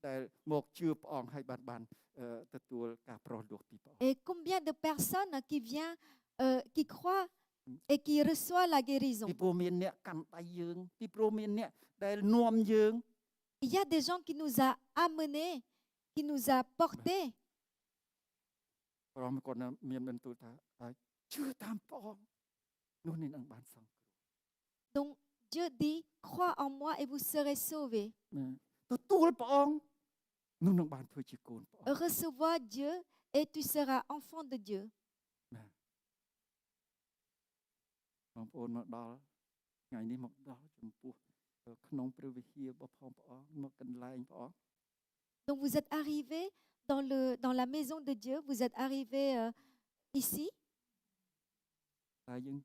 A: ដែលមកជឿព្រះអង្គហើយបានទទួលការប្រោសលោកពីព្រះអង្គ
B: Et combien de personnes qui viennent, qui croient et qui reçoivent la guérison?
A: ពីព្រោះមានអ្នកកាន់ដៃយើងពីព្រោះមានអ្នកដែលនាំយើង
B: Il y a des gens qui nous a amenés, qui nous a portés.
A: ព្រះអង្គគាត់មានបន្ទូលថាជឿតាមព្រះអង្គនោះនេះនឹងបានសង្គ្រោះ
B: Donc Dieu dit, crois en moi et vous serez sauvés.
A: ទទួលព្រះអង្គនោះនឹងបានធ្វើជាកូនព្រះអង្គ
B: Recevoir Dieu et tu seras enfant de Dieu.
A: បងប្អូនមកដល់ថ្ងៃនេះមកដល់ចំពោះក្នុងព្រះវិហាររបស់ព្រះអង្គមកកន្លែងព្រះអង្គ
B: Donc vous êtes arrivés dans la maison de Dieu, vous êtes arrivés ici.
A: តែយើង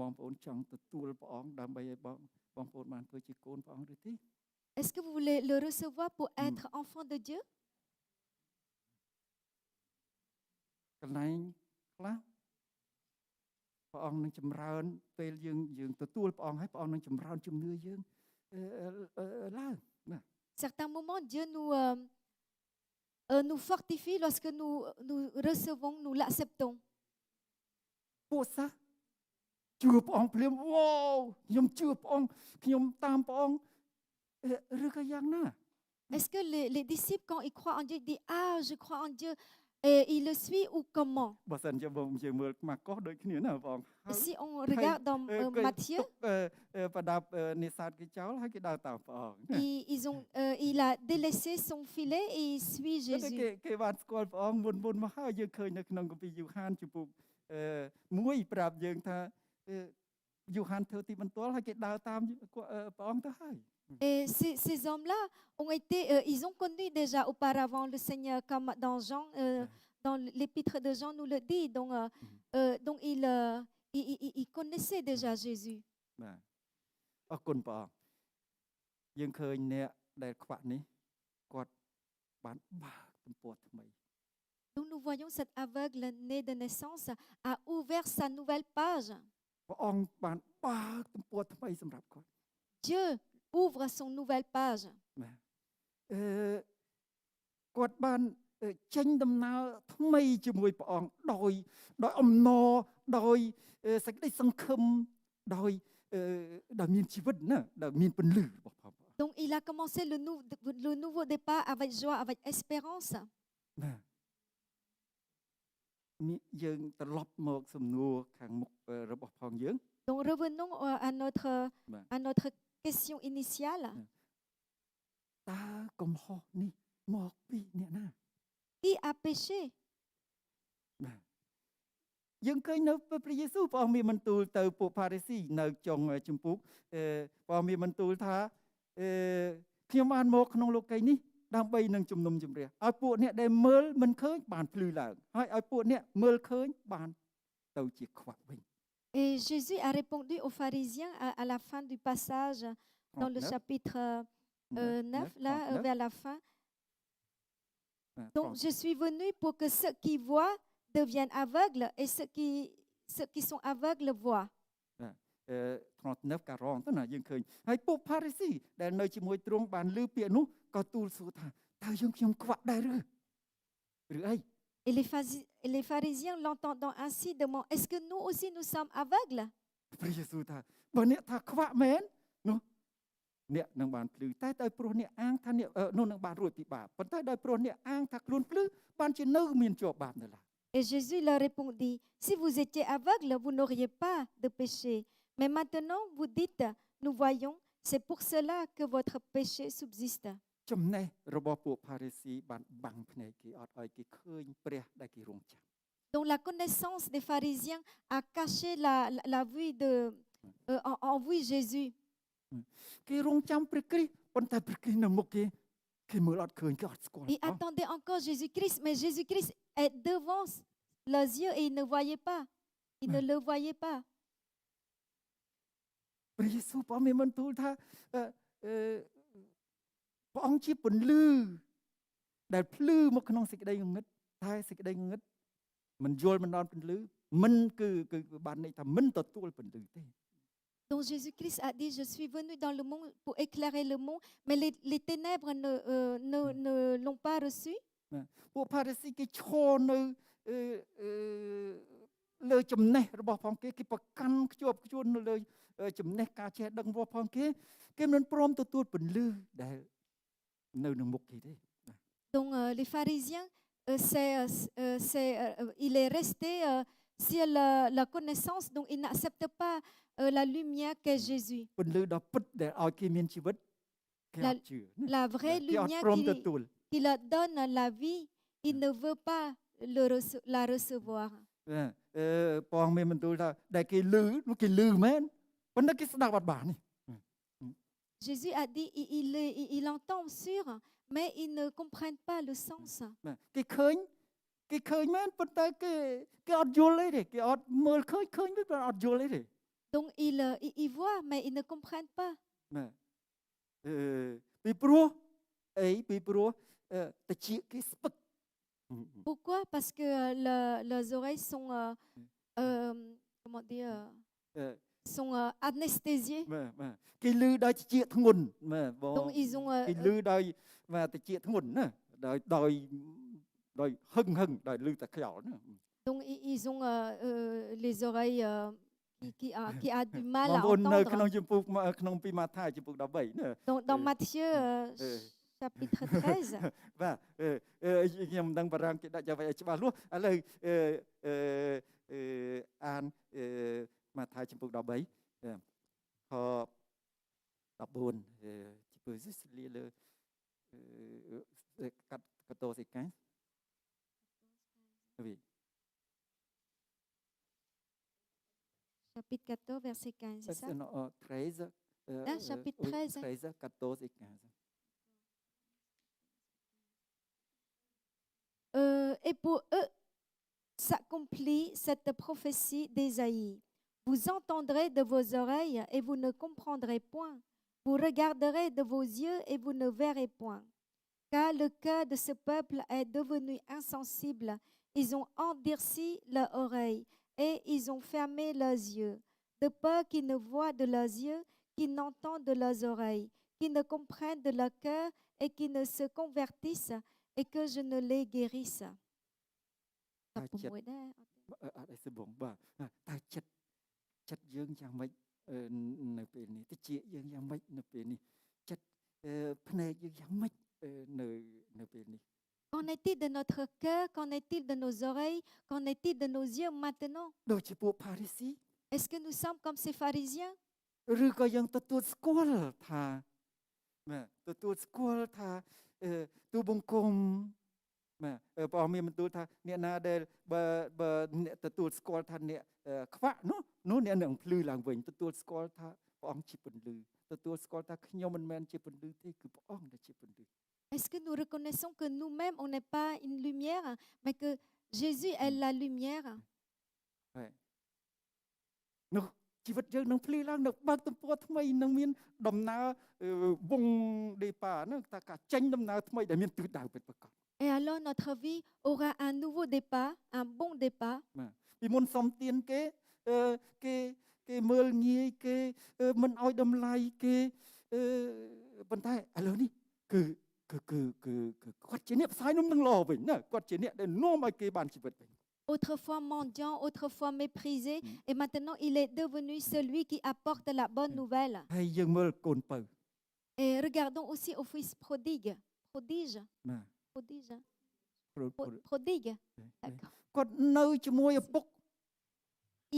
A: បងប្អូនចង់ទទួលព្រះអង្គដើម្បីឲ្យបងប្អូនបានធ្វើជាកូនព្រះអង្គឬទេ
B: Est-ce que vous voulez le recevoir pour être enfant de Dieu?
A: កន្លែងខ្លះព្រះអង្គនឹងចម្រើនពេលយើងទទួលព្រះអង្គហើយព្រះអង្គនឹងចម្រើនជំនឿយើងឡើងណា
B: Certains moments, Dieu nous fortifie lorsque nous recevons, nous l'acceptons.
A: ពួកសិស្សជឿព្រះអង្គភ្លាមវ៉ូខ្ញុំជឿព្រះអង្គខ្ញុំតាមព្រះអង្គឬក៏យ៉ាងណា
B: Est-ce que les disciples, quand ils croient en Dieu, ils disent, ah, je crois en Dieu, et ils le suivent ou comment?
A: បើសិនជាបងយើងមើលខ្មាស់កោះដូចគ្នាណាព្រះអង្គ
B: Si on regarde dans Matthieu,
A: ប្រដាប់នេសាទគេចោលហើយគេដើរតាមព្រះអង្គ
B: il a délaissé son filet et il suit
A: គេ
B: Jésus.
A: គេបានស្គាល់ព្រះអង្គមុនមកហើយយើងឃើញនៅក្នុងគម្ពីរយូហានជំពូក1ប្រាប់យើងថាយូហានធ្វើទីបន្ទាល់ហើយគេដើរតាមព្រះអង្គទៅហើយ
B: Et ces hommes-là ils ont connu déjà auparavant le Seigneur, comme dans Jean, dans l'épître de Jean nous le dit. Donc ils connaissaient déjà Jésus.
A: បាទអរគុណព្រះអង្គយើងឃើញអ្នកដែលខ្វាក់នេះគាត់បានបើកទំព័រថ្មី
B: Donc nous voyons cet aveugle né de naissance a ouvert sa nouvelle page.
A: ព្រះអង្គបានបើកទំព័រថ្មីសម្រាប់គាត់
B: Dieu ouvre son nouvelle page.
A: បាទគាត់បានចេញដំណើរថ្មីជាមួយព្រះអង្គដោយអំណរដោយសេចក្តីសង្ឃឹមដោយមានជីវិតណាដោយមានពន្លឺរបស់ព្រះអង្គ
B: Donc il a commencé le nouveau départ avec joie, avec espérance.
A: បាទយើងត្រឡប់មកសំណួរខាងមុខរបស់ផងយើង
B: Donc revenons
A: បាទ
B: à notre question initiale.
A: តើកំហុសនេះមកពីអ្នកណា
B: Qui a péché?
A: បាទយើងឃើញនៅព្រះយេស៊ូវព្រះអង្គមានបន្ទូលទៅពួកផារីស៊ីនៅចុងជំពូកព្រះអង្គមានបន្ទូលថាខ្ញុំបានមកក្នុងលោកីយ៍នេះដើម្បីនឹងជំនុំជម្រះឲ្យពួកអ្នកដែលមើលមិនឃើញបានភ្លឺឡើងហើយឲ្យពួកអ្នកមើលឃើញបានទៅជាខ្វាក់វិញ
B: Et Jésus a répondu aux pharisiens à la fin du passage, dans le
A: 39
B: chapitre 9, là,
A: 39
B: vers la fin.
A: បាទ
B: Donc, je suis venu pour que ceux qui voient deviennent aveugles et ceux qui sont aveugles voient.
A: 39ការងទៅណាយើងឃើញហើយពួកផារីស៊ីដែលនៅជាមួយទ្រង់បានឮពាក្យនោះក៏ទូលសួរថាតើយើងខ្ញុំខ្វាក់ដែរឬអី
B: Et les pharisiens, l'entendant ainsi, demandent, est-ce que nous aussi nous sommes aveugles?
A: ព្រះយេស៊ូវថាបើអ្នកថាខ្វាក់មែននោះអ្នកនឹងបានភ្លឺតែដោយព្រោះអ្នកអាងថាអ្នកនោះនឹងបានរួចពីបាបប៉ុន្តែដោយព្រោះអ្នកអាងថាខ្លួនភ្លឺបានជានៅមានជាប់បាបនៅឡើយ
B: Et Jésus leur répondit, si vous étiez aveugles, vous n'auriez pas de péché. Mais maintenant, vous dites, nous voyons, c'est pour cela que votre péché subsiste.
A: ចំណេះរបស់ពួកផារីស៊ីបានបាំងភ្នែកគេអត់ឲ្យគេឃើញព្រះដែលគេរងចាំ
B: Donc la connaissance des pharisiens a caché la vue en vue Jésus.
A: គេរងចាំព្រះគ្រីស្ទប៉ុន្តែព្រះគ្រីស្ទនៅមុខគេមើលអត់ឃើញគេអត់ស្គាល់
B: Ils attendaient encore Jésus-Christ, mais Jésus-Christ est devant leurs yeux et ils ne voyaient pas. Ils ne le voyaient pas.
A: ព្រះយេស៊ូវព្រះមានបន្ទូលថាព្រះអង្គជាពន្លឺដែលភ្លឺមកក្នុងសេចក្តីងងឹតតែសេចក្តីងងឹតមិនយល់មិនដល់ពន្លឺមិនគឺបានន័យថាមិនទទួលពន្លឺទេ
B: Donc Jésus-Christ a dit, je suis venu dans le monde pour éclairer le monde, mais les ténèbres ne l'ont pas reçu.
A: ពួកផារីស៊ីគេឈរនៅលើចំណេះរបស់ផងគេប្រកាន់ខ្ជាប់ខ្ជួននៅលើចំណេះការចេះដឹងរបស់ផងគេមិនព្រមទទួលពន្លឺដែលនៅក្នុងមុខគេទេ
B: Donc les pharisiens, il est resté sur la connaissance, donc ils n'acceptent pas la lumière qu'est Jésus.
A: ពន្លឺដ៏ពិតដែលឲ្យគេមានជីវិតគេអត់ជឿ
B: La vraie
A: គេអត់
B: lumière
A: ព្រមទទួល
B: qui leur donne la vie, il ne veut pas la recevoir.
A: ព្រះអង្គមានបន្ទូលថាដែលគេលឺនោះគេលឺមែនប៉ុន្តែគេស្ដាប់អត់បាននេះ
B: Jésus a dit, il entend sûr, mais ils ne comprennent pas le sens.
A: គេឃើញមែនប៉ុន្តែគេអត់យល់ទេគេអត់មើលឃើញវិញប៉ុន្តែអត់យល់ទេ
B: Donc ils voient, mais ils ne comprennent pas.
A: ពីព្រោះតិចគេស្ពឹក
B: Pourquoi? Parce que leurs oreilles sont, comment dire, sont anesthésiées.
A: គេលឺដោយតិចធ្ងន់បង
B: Donc ils ont,
A: គេលឺដោយតិចធ្ងន់ណាដោយហឹងដោយលឺតែខ្យល់ណា
B: donc ils ont les oreilles qui a du mal
A: បង
B: à
A: ប្អូននៅក្នុង
B: entendre.
A: ជំពូកក្នុងពីម៉ាថាជំពូក13ណា
B: Dans Matthieu chapitre 13,
A: បាទខ្ញុំមិនដឹងបារាំងគេដាក់យ៉ាងម៉េចឲ្យច្បាស់លាស់ឥឡូវអានម៉ាថាជំពូក13ខ14ជំពូកនេះស្លៀលើកាត់14សេកាំងoui
B: chapitre 14, verset 15, c'est ça?
A: non 13
B: chapitre 13.
A: 13 14 et 15
B: Et pour eux s'accomplit cette prophétie d'Ésaïe. Vous entendrez de vos oreilles et vous ne comprendrez point. Vous regarderez de vos yeux et vous ne verrez point. Car le cœur de ce peuple est devenu insensible. Ils ont endurci leurs oreilles et ils ont fermé leurs yeux, de peur qu'ils ne voient de leurs yeux, qu'ils n'entendent de leurs oreilles, qu'ils ne comprennent de leur cœur et qu'ils ne se convertissent et que je ne les guérisse.
A: អត់សបងបាទតើចិត្តយើងយ៉ាងម៉េចនៅពេលនេះតិចយើងយ៉ាងម៉េចនៅពេលនេះចិត្តភ្នែកយើងយ៉ាងម៉េចនៅពេលនេះ
B: Qu'en est-il de notre cœur? Qu'en est-il de nos oreilles? Qu'en est-il de nos yeux maintenant?
A: ដូចជាពួកផារីស៊ី
B: Est-ce que nous sommes comme ces pharisiens?
A: ឬក៏យើងទទួលស្គាល់ថាបាទទទួលស្គាល់ថាទូបង្គំបាទព្រះអង្គមានបន្ទូលថាអ្នកណាដែលបើអ្នកទទួលស្គាល់ថាអ្នកខ្វាក់នោះអ្នកនឹងភ្លឺឡើងវិញទទួលស្គាល់ថាព្រះអង្គជាពន្លឺទទួលស្គាល់ថាខ្ញុំមិនមែនជាពន្លឺទេគឺព្រះអង្គដែលជាពន្លឺ
B: Est-ce que nous reconnaissons que nous-mêmes, on n'est pas une lumière, mais que Jésus est la lumière?
A: ហើយនោះជីវិតយើងនឹងភ្លឺឡើងនឹងបើកទំព័រថ្មីនឹងមានដំណើរវងដេប៉ាហ្នឹងថាការចេញដំណើរថ្មីដែលមានទិសដៅពិតប្រាកដ
B: Et alors notre vie aura un nouveau départ, un bon départ.
A: បាទពីមុនសំទៀនគេមើលងាយគេមិនអោយតម្លៃគេប៉ុន្តែឥឡូវនេះគឺគាត់ជាអ្នកផ្សាយនំនឹងល្អវិញណាគាត់ជាអ្នកដែលនាំឲ្យគេបានជីវិតវិញ
B: Autrefois mendiant, autrefois méprisé, et maintenant il est devenu celui qui apporte la bonne nouvelle.
A: ហើយយើងមើលកូនពៅ
B: Et regardons aussi au fils prodigue. Prodige.
A: បាទ
B: Prodige.
A: ព្រោះ
B: Prodigue. D'accord.
A: គាត់នៅជាមួយឪពុក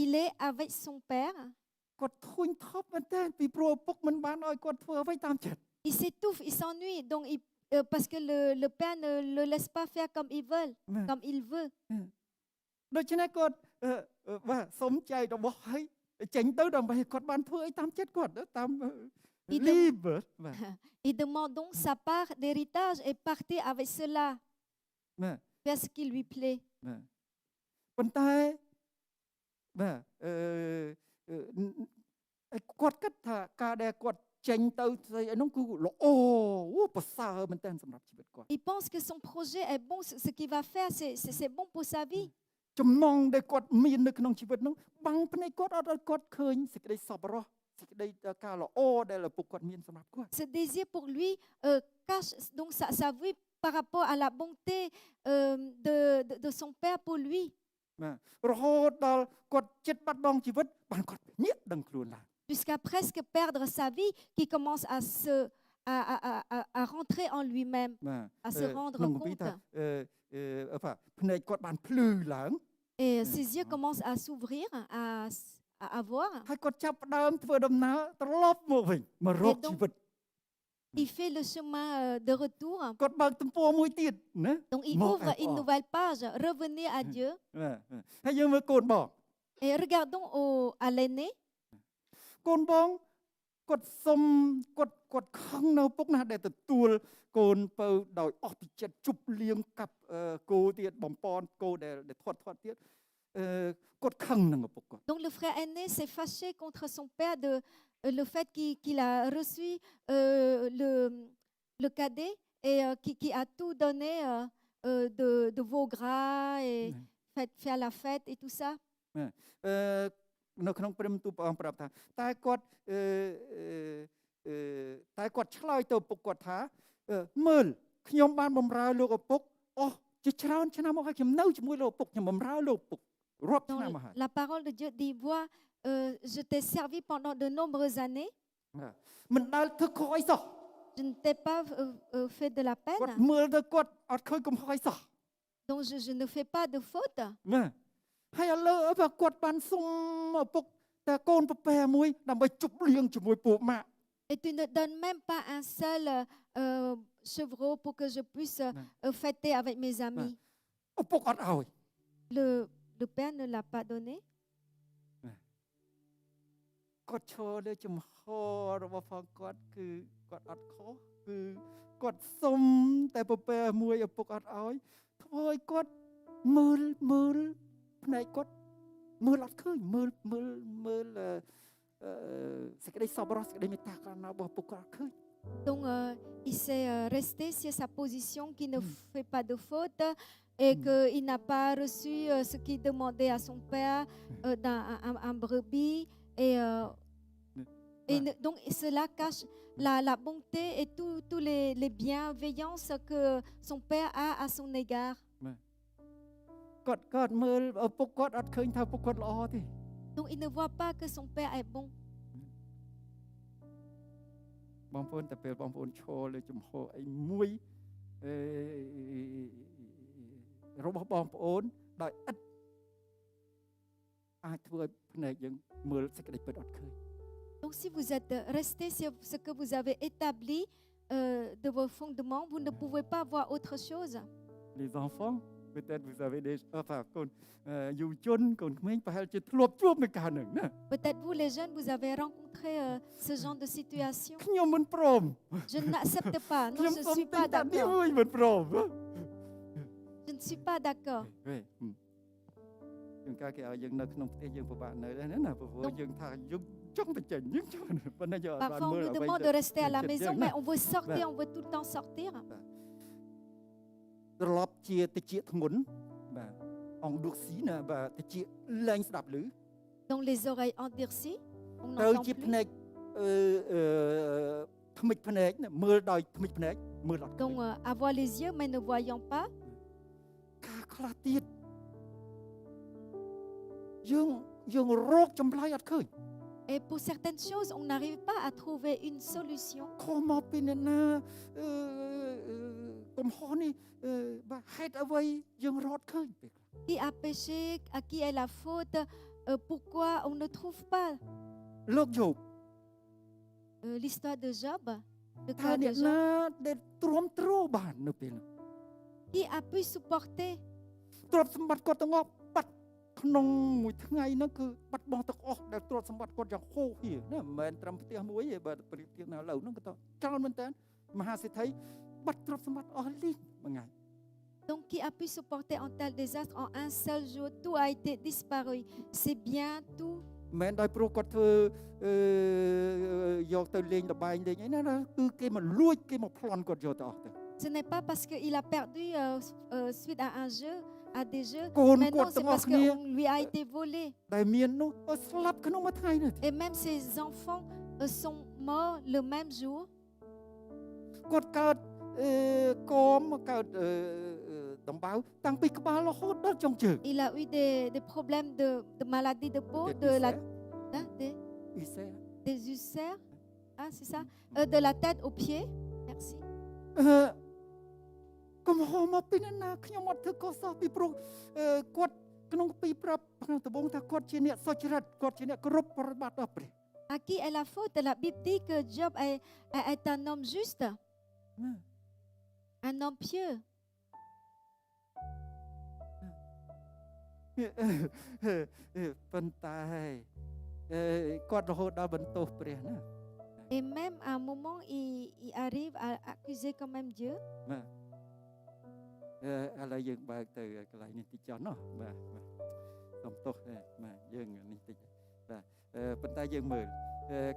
B: Il est avec son père.
A: គាត់ធុញថប់មែនតើពីព្រោះឪពុកមិនបានឲ្យគាត់ធ្វើអ្វីតាមចិត្ត
B: Il s'étouffe, il s'ennuie, donc parce que le père ne le laisse pas faire comme il veut.
A: ដូច្នេះគាត់បាទសុំចែករបស់ឲ្យចេញទៅដើម្បីឲ្យគាត់បានធ្វើអីតាមចិត្តគាត់តាម libre បាទ
B: Il demande donc sa part d'héritage et partez avec cela,
A: បាទ
B: faire ce qui lui plaît.
A: បាទប៉ុន្តែបាទគាត់គិតថាការដែលគាត់ចេញទៅស្អីហ្នឹងគឺល្អប្រសើរមែនតើសម្រាប់ជីវិតគាត់
B: Il pense que son projet est bon, ce qu'il va faire, c'est bon pour sa vie.
A: ចំណងដែលគាត់មាននៅក្នុងជីវិតហ្នឹងបាំងភ្នែកគាត់អត់ឲ្យគាត់ឃើញសេចក្តីសប្បុរសសេចក្តីការល្អដែលឪពុកគាត់មានសម្រាប់គាត់
B: Ce désir pour lui cache donc sa vie par rapport à la bonté de son père pour lui.
A: បាទរហូតដល់គាត់ចិត្តបាត់បង់ជីវិតបានគាត់ញាក់ដឹងខ្លួនឡើង
B: Jusqu'à presque perdre sa vie, qui commence à rentrer en lui-même,
A: បាទ
B: à se rendre
A: ក្នុងគម្ពីរ
B: compte.
A: ថាបាទភ្នែកគាត់បានភ្លឺឡើង
B: Et ses yeux commencent à s'ouvrir, à voir.
A: ហើយគាត់ចាប់ផ្ដើមធ្វើដំណើរត្រឡប់មកវិញមករកជីវិត
B: Il fait le chemin de retour.
A: គាត់បើកទំព័រមួយទៀតណា
B: Donc il
A: Bon,
B: ouvre une nouvelle page. Revenez à Dieu.
A: បាទហើយយើងមើលកូនបង
B: Et regardons à l'aîné.
A: កូនបងគាត់សុំគាត់ខឹងនៅពុកណាដែលទទួលកូនពៅដោយអស់ពីចិត្តជប់លៀងកាប់គោទៀតបំពន់គោដែលធាត់ទៀតគាត់ខឹងនឹងឪពុកគាត់
B: Donc le frère aîné s'est fâché contre son père de le fait qu'il a reçu le cadet et qui a tout donné de veau gras et faire la fête et tout ça.
A: នៅក្នុងព្រឹមទូលព្រះអង្គប្រាប់ថាតែគាត់ឆ្លើយទៅឪពុកគាត់ថាមើលខ្ញុំបានបម្រើលោកឪពុកអស់ជាច្រើនឆ្នាំមកហើយខ្ញុំនៅជាមួយលោកឪពុកខ្ញុំបម្រើលោកឪពុករាប់ឆ្នាំមកហើយ
B: La parole de Dieu dit vois je t'ai servi pendant de nombreuses années.
A: មិនដែលធ្វើខុសអីសោះ
B: Je ne t'ai pas fait de la
A: គាត់
B: peine.
A: មើលទៅគាត់អត់ឃើញកំហុសអីសោះ
B: Donc je ne fais pas de faute.
A: បាទហើយឥឡូវគាត់បានសុំឪពុកតែកូនប្រពែមួយដើម្បីជប់លៀងជាមួយពួកម៉ាក់
B: Et tu ne donnes même pas un seul chevreau pour que je puisse fêter avec mes amis.
A: ឪពុកអត់ឲ្យ
B: Le père ne l'a pas donné.
A: គាត់ឈរលើចំហរបស់ផងគាត់គឺគាត់អត់ខុសគឺគាត់សុំតែប្រពែមួយឪពុកអត់ឲ្យធ្វើឲ្យគាត់មើលភ្នែកគាត់មើលអត់ឃើញមើលសេចក្តីសប្បុរសសេចក្តីមេត្តាករុណារបស់ឪពុកគាត់អត់ឃើញ
B: Donc il s'est resté sur sa position qui ne fait pas de faute et qu'il n'a pas reçu ce qu'il demandait à son père un brebis donc cela cache la bonté et tous les bienveillances que son père a à son égard.
A: គាត់មើលឪពុកគាត់អត់ឃើញថាឪពុកគាត់ល្អទេ
B: Donc il ne voit pas que son père est bon.
A: បងប្អូនតែពេលបងប្អូនឈរលើចំហអីមួយរបស់បងប្អូនដោយឥត អាចធ្វើឲ្យភ្នែកយើងមើលសេចក្តីពិតអត់ឃើញ
B: Donc si vous êtes resté sur ce que vous avez établi de vos fondements, vous ne pouvez pas voir autre chose.
A: Les enfants peut-être vous avez des កូនយុវជនកូនក្មេងប្រហែលជាធ្លាប់ជួបនឹងការហ្នឹងណា
B: Peut-être vous les jeunes, vous avez rencontré ce genre de situation.
A: ខ្ញុំមិនព្រម
B: Je n'accepte pas,
A: ខ្ញុំ
B: non, je
A: សុំ
B: ne suis
A: ទិញ
B: pas
A: តែនេះ
B: d'accord.
A: មួយមិនព្រម
B: Je ne suis pas d'accord.
A: យើងការគេឲ្យយើងនៅក្នុងផ្ទះយើងពិបាកនៅដែរណាព្រោះយើងថាយើងចង់ទៅចេញយើងចង់ប៉ុន្តែយើងអត់បាន
B: Parfois, on
A: មើល
B: nous
A: អ្វី
B: demande de rester à la
A: Cette
B: maison,
A: jeune,
B: mais on veut sortir, on veut tout le temps sortir.
A: ត្រឡប់ជាតិចធ្ងន់បាទអង្គឌុកស៊ីណាបាទតិចលែងស្ដាប់ឮ
B: Donc les oreilles endurcies, on
A: ត្រូវ
B: n'entend
A: ជា
B: plus.
A: ភ្នែកថ្មិចភ្នែកណាមើលដោយថ្មិចភ្នែកមើលអត់ឃើញ
B: Donc avoir les yeux, mais ne voyant pas.
A: ការខ្លះទៀតយើងរកចម្លើយអត់ឃើញ
B: Et pour certaines choses, on n'arrive pas à trouver une solution.
A: ខុសមកពីអ្នកណាកំហុសនេះបាទហេតុអ្វីយើងរត់ឃើញពេលខ្លះ
B: Qui a péché, à qui est la faute, pourquoi on ne trouve pas.
A: លោកយោប
B: L'histoire de Job, le
A: ថា
B: cas
A: អ្នក
B: de
A: ណា
B: Job,
A: ដែលទ្រាំទ្របាននៅពេលនោះ
B: qui a pu supporter
A: ទ្រព្យសម្បត្តិគាត់ទាំងអស់បាត់ក្នុងមួយថ្ងៃហ្នឹងគឺបាត់បង់ទាំងអស់ដែលទ្រព្យសម្បត្តិគាត់យ៉ាងហូរហៀណាមិនមែនត្រឹមផ្ទះមួយទេបើប្រៀបធៀបនៅឥឡូវហ្នឹងក៏ច្រើនមែនតើមហាសេដ្ឋីបាត់ទ្រព្យសម្បត្តិអស់លីងមួយថ្ងៃ
B: Donc, qui a pu supporter un tel désastre en un seul jour? Tout a été disparu. C'est bien tout.
A: មិនមែនដោយព្រោះគាត់ធ្វើយកទៅលេងលបែងលេងអីណាគឺគេមកលួចគេមកប្លន់គាត់យកទៅអស់ទៅ
B: Ce n'est pas parce qu'il a perdu suite à un jeu, à des jeux,
A: កូន
B: mais
A: គា
B: non,
A: ត់
B: c'est
A: ទាំងអស់
B: parce
A: គ្នា
B: qu'on lui a été volé.
A: ដែលមាននោះស្លាប់ក្នុងមួយថ្ងៃនោះ
B: Et même ses enfants sont morts le même jour.
A: គាត់កើតកមកើតដំបៅតាំងពីក្បាលរហូតដល់ចុងជើង
B: Il a eu des problèmes de maladie de peau,
A: Des
B: des ulcères. Ah, c'est ça. De la tête aux pieds. Merci.
A: កុំហៅមកពីណាខ្ញុំអត់ធ្វើកុសោះពីព្រោះគាត់ក្នុងពីប្រាប់ក្នុងដំបងថាគាត់ជាអ្នកសុចរិតគាត់ជាអ្នកគោរពប្រតិបត្តិដល់ព្រះ
B: À qui est la faute? La Bible dit que Job est un homme juste, un homme pieux.
A: ប៉ុន្តែគាត់រហូតដល់បន្ទោសព្រះណា
B: Et même à un moment, il arrive à accuser quand même Dieu.
A: បាទឥឡូវយើងបើកទៅកន្លែងនេះតិចចុះណោះបាទសូមទោសបាទយើងនេះតិចបាទប៉ុន្តែយើងមើល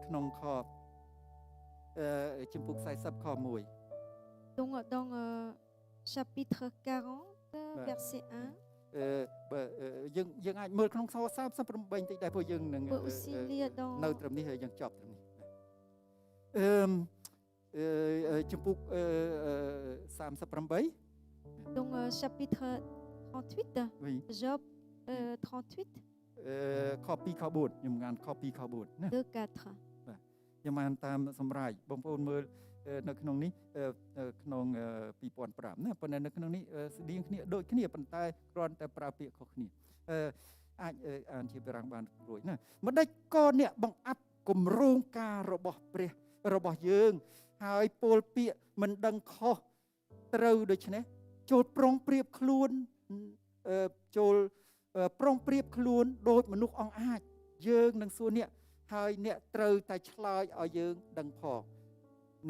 A: ក្នុងខជំពូក40ខ1
B: Donc, dans chapitre 40, verset 1,
A: បើយើងអាចមើលក្នុងខ38តិចដែរព្រោះយើងនឹង
B: on peut aussi lire
A: នៅ
B: dans
A: ត្រឹមនេះហើយយើងចប់ត្រឹមនេះជំពូក38
B: donc, chapitre 38,
A: Oui.
B: Job 38,
A: ខ2ខ4ខ្ញុំអានខ2ខ4ណា
B: 2, 4.
A: ខ្ញុំអានតាមសម្រាប់បងប្អូនមើលនៅក្នុងនេះក្នុង2005ណាប៉ុន្តែនៅក្នុងនេះស្តៀងគ្នាដូចគ្នាប៉ុន្តែគ្រាន់តែប្រើពាក្យខុសគ្នាអាចអានជាបារាំងបានរួចណាម្ដេចក៏អ្នកបង្អាប់គម្រោងការរបស់ព្រះរបស់យើងហើយពោលពាក្យមិនដឹងខុសត្រូវដូច្នេះចូលប្រុងប្រៀបខ្លួនចូលប្រុងប្រៀបខ្លួនដូចមនុស្សអង្អាចយើងនឹងសួរអ្នកហើយអ្នកត្រូវតែឆ្លើយឲ្យយើងដឹងផង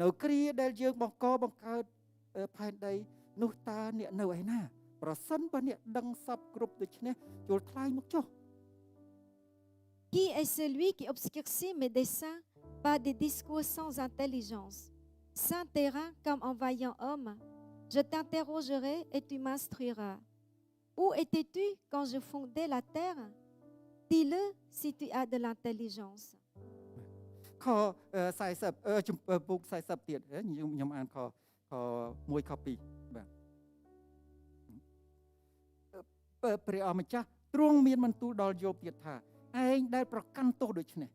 A: នៅគ្រាដែលយើងបង្កើតផែនដីនោះតើអ្នកនៅឯណាប្រសិនបើអ្នកដឹងសពគ្រប់ដូច្នេះចូលថ្លែងមកចុះ
B: Qui est celui qui obscurcit mes desseins par des discours sans intelligence? Saint terrain comme en vaillant homme, je t'interrogerai et tu m'instruiras. Où étais-tu quand je fondais la terre? Dis-le si tu as de l'intelligence.
A: ខ40ជំពូក40ទៀតខ្ញុំអានខ1ខ2បាទព្រះអម្ចាស់ទ្រង់មានបន្ទូលដល់យោបទៀតថាឯងដែលប្រកាន់ទោសដូច្នេះ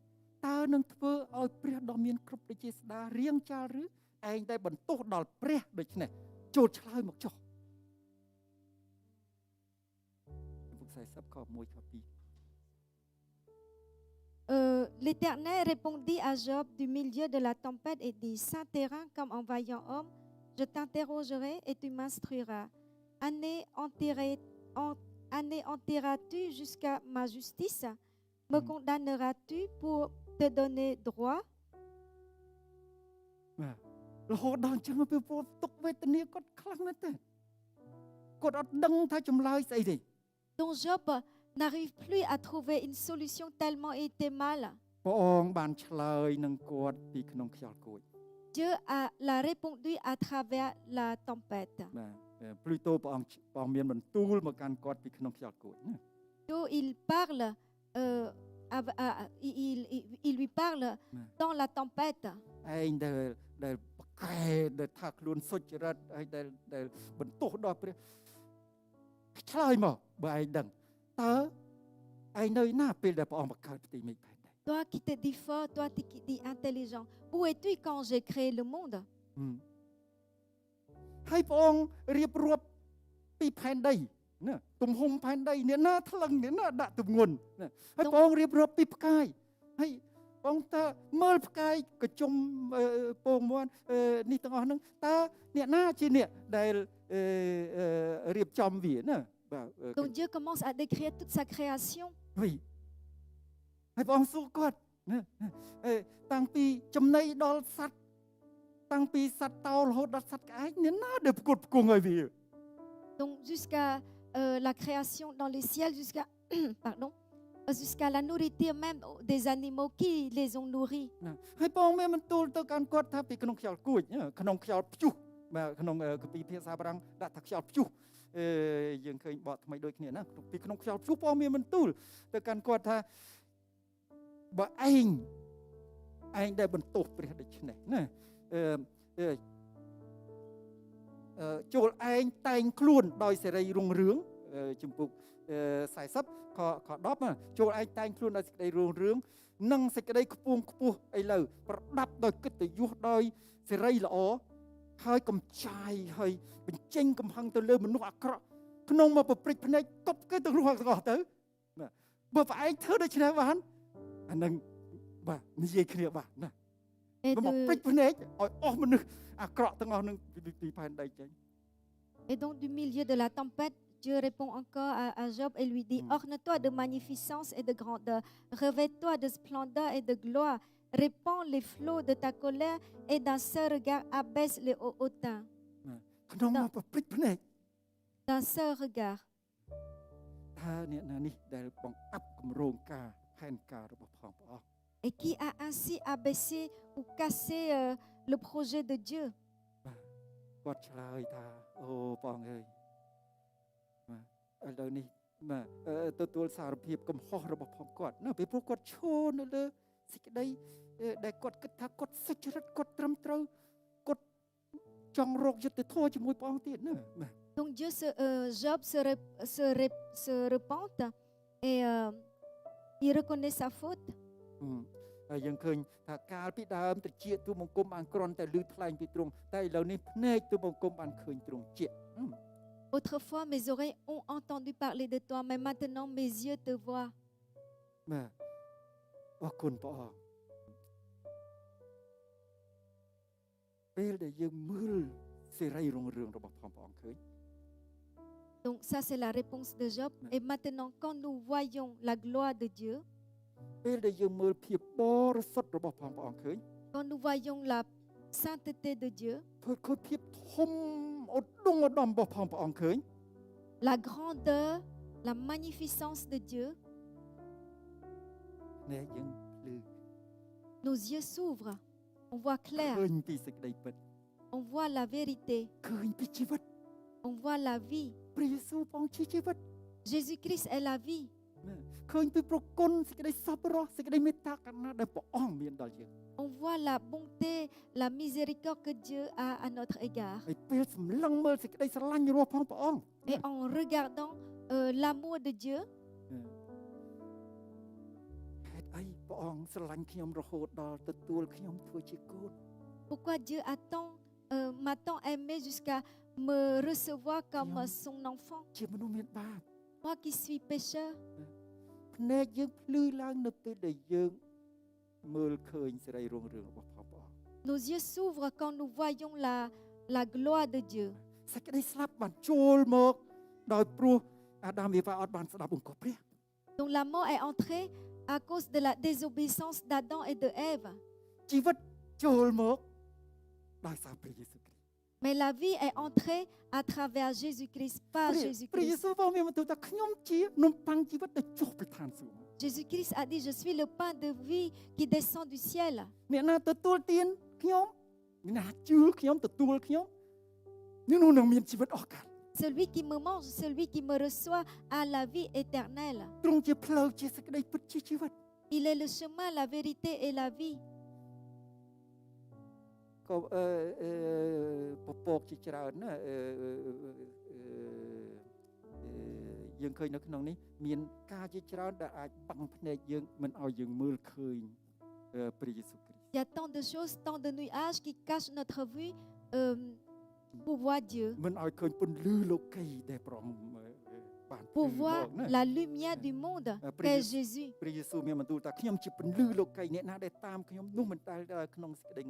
A: តើនឹងធ្វើឲ្យព្រះដ៏មានគ្រប់ដូចជាស្ដារៀងចាលឬឯងដែលបន្ទោសដល់ព្រះដូច្នេះចូលឆ្លើយមកចុះជំពូក40ខ1ខ2
B: l'Éternel répondit à Job du milieu de la tempête et dit, Saint terrain comme en vaillant homme, je t'interrogerai et tu m'instruiras. Anéantiras-tu jusqu'à ma justice? Me condamneras-tu pour te donner droit?
A: បាទរហូតដល់អញ្ចឹងពេលព្រោះទុកវេទនាគាត់ខ្លាំងណាស់ទេគាត់អត់ដឹងថាចម្លើយស្អីទេ
B: Donc Job n'arrive plus à trouver une solution tellement il était mal.
A: ព្រះអង្គបានឆ្លើយនឹងគាត់ពីក្នុងខ្យល់គួច
B: Dieu l'a répondu à travers la tempête.
A: បាទភ្លឺតូព្រះអង្គមានបន្ទូលមកកាន់គាត់ពីក្នុងខ្យល់គួចណា
B: Donc il parle, il lui parle dans la tempête.
A: ឯងដែលប្រកែដែលថាខ្លួនសុចរិតហើយដែលបន្ទោសដល់ព្រះឆ្លើយមកបើឯងដឹងតើឯងនៅណាពេលដែលព្រះអង្គបង្កើតផ្ទៃមេឃផែនដី
B: Toi qui te dis fort, toi qui te dis intelligent, où es-tu quand j'ai créé le monde?
A: ហើយព្រះអង្គរៀបរាប់ពីផែនដីណាទំហំផែនដីអ្នកណាថ្លឹងអ្នកណាដាក់ទម្ងន់ណាហើយព្រះអង្គរៀបរាប់ពីផ្កាយហើយព្រះអង្គតើមើលផ្កាយកញ្ជុំពងមាន់នេះទាំងអស់ហ្នឹងតើអ្នកណាជាអ្នកដែលរៀបចំវាណាបាទ
B: Donc Dieu commence à décrire toute sa création.
A: វិញហើយព្រះអង្គសួរគាត់ណាតាំងពីចំណីដល់សត្វតាំងពីសត្វតោរហូតដល់សត្វក្អែកអ្នកណាដែលផ្គត់ផ្គង់ឲ្យវា
B: Donc jusqu'à la création dans les ciels, jusqu'à la nourriture même des animaux qui les ont nourris.
A: ហើយព្រះអង្គមានបន្ទូលទៅកាន់គាត់ថាពីក្នុងខ្យល់គួចក្នុងខ្យល់ព្យុះបាទក្នុងគម្ពីរភាសាបារាំងដាក់ថាខ្យល់ព្យុះយើងឃើញបទថ្មីដូចគ្នាណាពីក្នុងខ្យល់ព្យុះព្រះអង្គមានបន្ទូលទៅកាន់គាត់ថាបើឯងដែលបន្ទោសព្រះដូច្នេះណាចូលឯងតែងខ្លួនដោយសេរីរុងរឿងជំពូក40ខ10ចូលឯងតែងខ្លួនដោយសេចក្តីរុងរឿងនិងសេចក្តីខ្ពង់ខ្ពស់ឥឡូវប្រដាប់ដោយកិត្តិយសដោយសេរីល្អហើយកំចាយហើយបញ្ចេញកំហឹងទៅលើមនុស្សអាក្រក់ក្នុងមកប្រព្រឹត្តភ្នែកតប់គេទាំងរស់ទាំងអស់ទៅបើប្អែកធ្វើដូច្នេះបានអានឹងបាទនិយាយគ្នាបាទណាមកប្រព្រឹត្តភ្នែកឲ្យអស់មនុស្សអាក្រក់ទាំងអស់នឹងពីផែនដីចេញ
B: Et donc du milieu de la tempête, Dieu répond encore à Job et lui dit, Orne-toi de magnificence et de grandeur, revêt-toi de splendeur et de gloire, répands les flots de ta colère et d'un seul regard abaisse les hautains. D'un seul regard. Et qui a ainsi abaissé ou cassé le projet de Dieu.
A: គាត់ឆ្លើយថាអូព្រះអង្គអើយបាទឥឡូវនេះបាទទទួលសារភាពកំហុសរបស់ផងគាត់ណាពីព្រោះគាត់ឈរនៅលើសេចក្តីដែលគាត់គិតថាគាត់សុចរិតគាត់ត្រឹមត្រូវគាត់ចង់រកយុត្តិធម៌ជាមួយព្រះអង្គទៀតណាបាទ
B: Donc Dieu Job se repente et il reconnaît sa faute.
A: ហើយយើងឃើញថាកាលពីដើមត្រចៀកទូបង្គំបានគ្រាន់តែលឺថ្លែងពីទ្រង់តែឥឡូវនេះភ្នែកទូបង្គំបានឃើញទ្រង់ជាក់
B: Autrefois mes oreilles ont entendu parler de toi mais maintenant mes yeux te voient.
A: បាទអរគុណព្រះអង្គពេលដែលយើងមើលសេរីរុងរឿងរបស់ព្រះអង្គឃើញ
B: Donc ça c'est la réponse de Job et maintenant quand nous voyons la gloire de Dieu,
A: ពេលដែលយើងមើលភាពបរិសុទ្ធរបស់ព្រះអង្គឃើញ
B: quand nous voyons la sainteté de Dieu,
A: ធ្វើឃើញភាពធំឧត្តមឧត្តមរបស់ព្រះអង្គឃើញ
B: la grandeur, la magnificence de Dieu,
A: នេះយើងភ្លឺ
B: nos yeux s'ouvrent, on voit
A: ឃើ
B: clair,
A: ញពីសេចក្តីពិត
B: on voit la vérité,
A: ឃើញពីជីវិត
B: on voit la vie.
A: ព្រះយេស៊ូវព្រះអង្គជាជីវិត
B: Jésus-Christ est la vie.
A: ឃើញពីប្រគុណសេចក្តីសប្បុរសសេចក្តីមេត្តាករុណាដែលព្រះអង្គមានដល់យើង
B: On voit la bonté, la miséricorde que Dieu a à notre égard.
A: ហើយពេលសម្លឹងមើលសេចក្តីស្រឡាញ់របស់ព្រះអង្គ
B: Et en regardant l'amour de Dieu,
A: ហេតុអីព្រះអង្គស្រឡាញ់ខ្ញុំរហូតដល់ទទួលខ្ញុំធ្វើជាកូន
B: pourquoi Dieu m'a tant aimé jusqu'à me recevoir comme son enfant,
A: ជាមនុស្សមានបាប
B: moi qui suis pécheur.
A: ភ ភ្នែកយើងភ្លឺឡើងនៅពេលដែលយើងមើលឃើញសេរីរុងរឿងរបស់ព្រះអង្គ
B: Nos yeux s'ouvrent quand nous voyons la gloire de Dieu.
A: សេចក្តីស្លាប់បានចូលមកដោយព្រោះអាដាមអេវ៉ាអត់បានស្ដាប់បង្គាប់ព្រះ
B: Donc la mort est entrée à cause de la désobéissance d'Adam et de Ève.
A: ជីវិតចូលមកដោយសារព្រះយេស៊ូវគ្រីស្ទ
B: Mais la vie est entrée à travers Jésus-Christ, par
A: ព្រះយេ
B: Jésus-Christ.
A: ស៊ូវបានមានបន្ទូលថាខ្ញុំជានំប៉័ងជីវិតដែលចុះពីឋានសួគ៌
B: Jésus-Christ a dit, je suis le pain de vie qui descend du ciel.
A: អ្នកណាទទួលទានខ្ញុំអ្នកណាជឿខ្ញុំទទួលខ្ញុំនោះនឹងមានជីវិតអស់កល
B: Celui qui me mange, celui qui me reçoit a la vie éternelle.
A: ទ្រង់ជាផ្លូវជាសេចក្តីពិតជាជីវិត
B: Il est le chemin, la vérité et la vie.
A: ក៏ពពកជាច្រើនណាយើងឃើញនៅក្នុងនេះមានការជាច្រើនដែលអាចបាំងភ្នែកយើងមិនឲ្យយើងមើលឃើញព្រះយេស៊ូវគ្រីស្ទ
B: Il y a tant de choses, tant de nuages qui cachent notre vue pour voir Dieu,
A: មិនឲ្យឃើញពន្លឺលោកីដែលព្រះអង្គបាន
B: pour
A: មក
B: voir
A: ណា
B: la lumière du monde qu'est Jésus.
A: ព្រះយេស៊ូវមានបន្ទូលថាខ្ញុំជាពន្លឺលោកីអ្នកណាដែលតាមខ្ញុំនោះមិនដែលក្នុងសេចក្តីង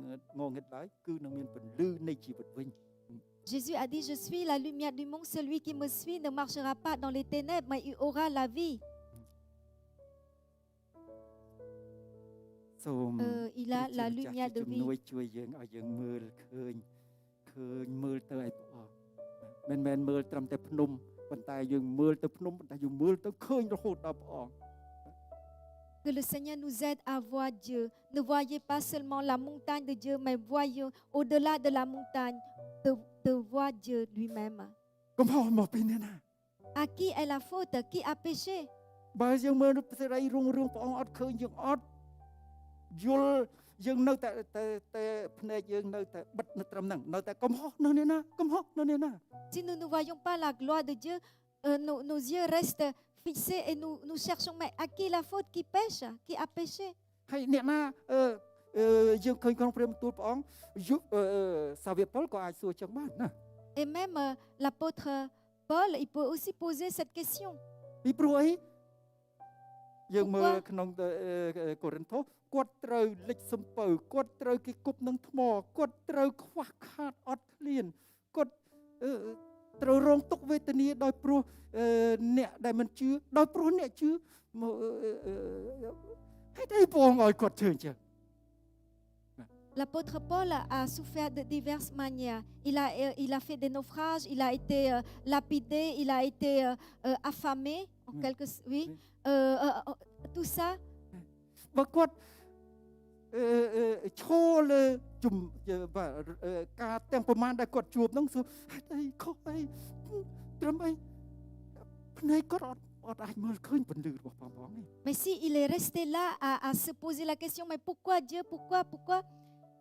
A: ងឹតឡើយគឺនឹងមានពន្លឺនៃជីវិតវិញ
B: Jésus a dit, je suis la lumière du monde, celui qui me suit ne marchera pas dans les ténèbres, mais il aura la vie.
A: សូម
B: Il a la lumière de
A: ជំ
B: vie.
A: នួយជួយយើងឲ្យយើងមើលឃើញមើលទៅឲ្យព្រះអង្គមិនមែនមើលត្រឹមតែភ្នំប៉ុន្តែយើងមើលទៅភ្នំប៉ុន្តែយើងមើលទៅឃើញរហូតដល់ព្រះអង្គ
B: Que le Seigneur nous aide à voir Dieu. Ne voyez pas seulement la montagne de Dieu, mais voyons au-delà de la montagne, de voir Dieu lui-même.
A: កុំហោះមកពីអ្នកណា
B: À qui est la faute? Qui a péché?
A: បើយើងមើលសេរីរុងរឿងព្រះអង្គអត់ឃើញយើងអត់យល់យើងនៅតែភ្នែកយើងនៅតែបិទនៅត្រឹមហ្នឹងនៅតែកុំហោះនៅអ្នកណាកុំហោះនៅអ្នកណា
B: Si nous ne voyons pas la gloire de Dieu, nos yeux restent fixés et nous cherchons, mais à qui la faute? Qui pêche? Qui a péché?
A: ហើយអ្នកណាយើងឃើញក្នុងព្រះបន្ទូលព្រះអង្គសាវកប៉ុលក៏អាចសួរចឹងបានណា
B: Et même l'apôtre Paul, il peut aussi poser cette question.
A: ពីព្រោះអីយើងមើលក្នុងកូរិនថូសគាត់ត្រូវលិចសំពៅគាត់ត្រូវគេគប់នឹងថ្មគាត់ត្រូវខ្វះខាតអត់ឃ្លានគាត់ត្រូវរងទុក្ខវេទនាដោយព្រោះអ្នកដែលមិនជឿដោយព្រោះអ្នកជឿហេតុអីព្រះអង្គឲ្យគាត់ជឿចឹង
B: L'apôtre Paul a souffert de diverses manières. Il a fait des naufrages, il a été lapidé, il a été affamé, en quelque sorte. Oui. Tout ça.
A: បើគាត់ឈរលើការទាំងប្រមាណដែលគាត់ជួបហ្នឹងសួរហេតុអីខុសអីត្រឹមអីភ្នែកគាត់អត់អាចមើលឃើញពន្លឺរបស់ព្រះអង្គនេះ
B: Mais si il est resté là à se poser la question, mais pourquoi Dieu, pourquoi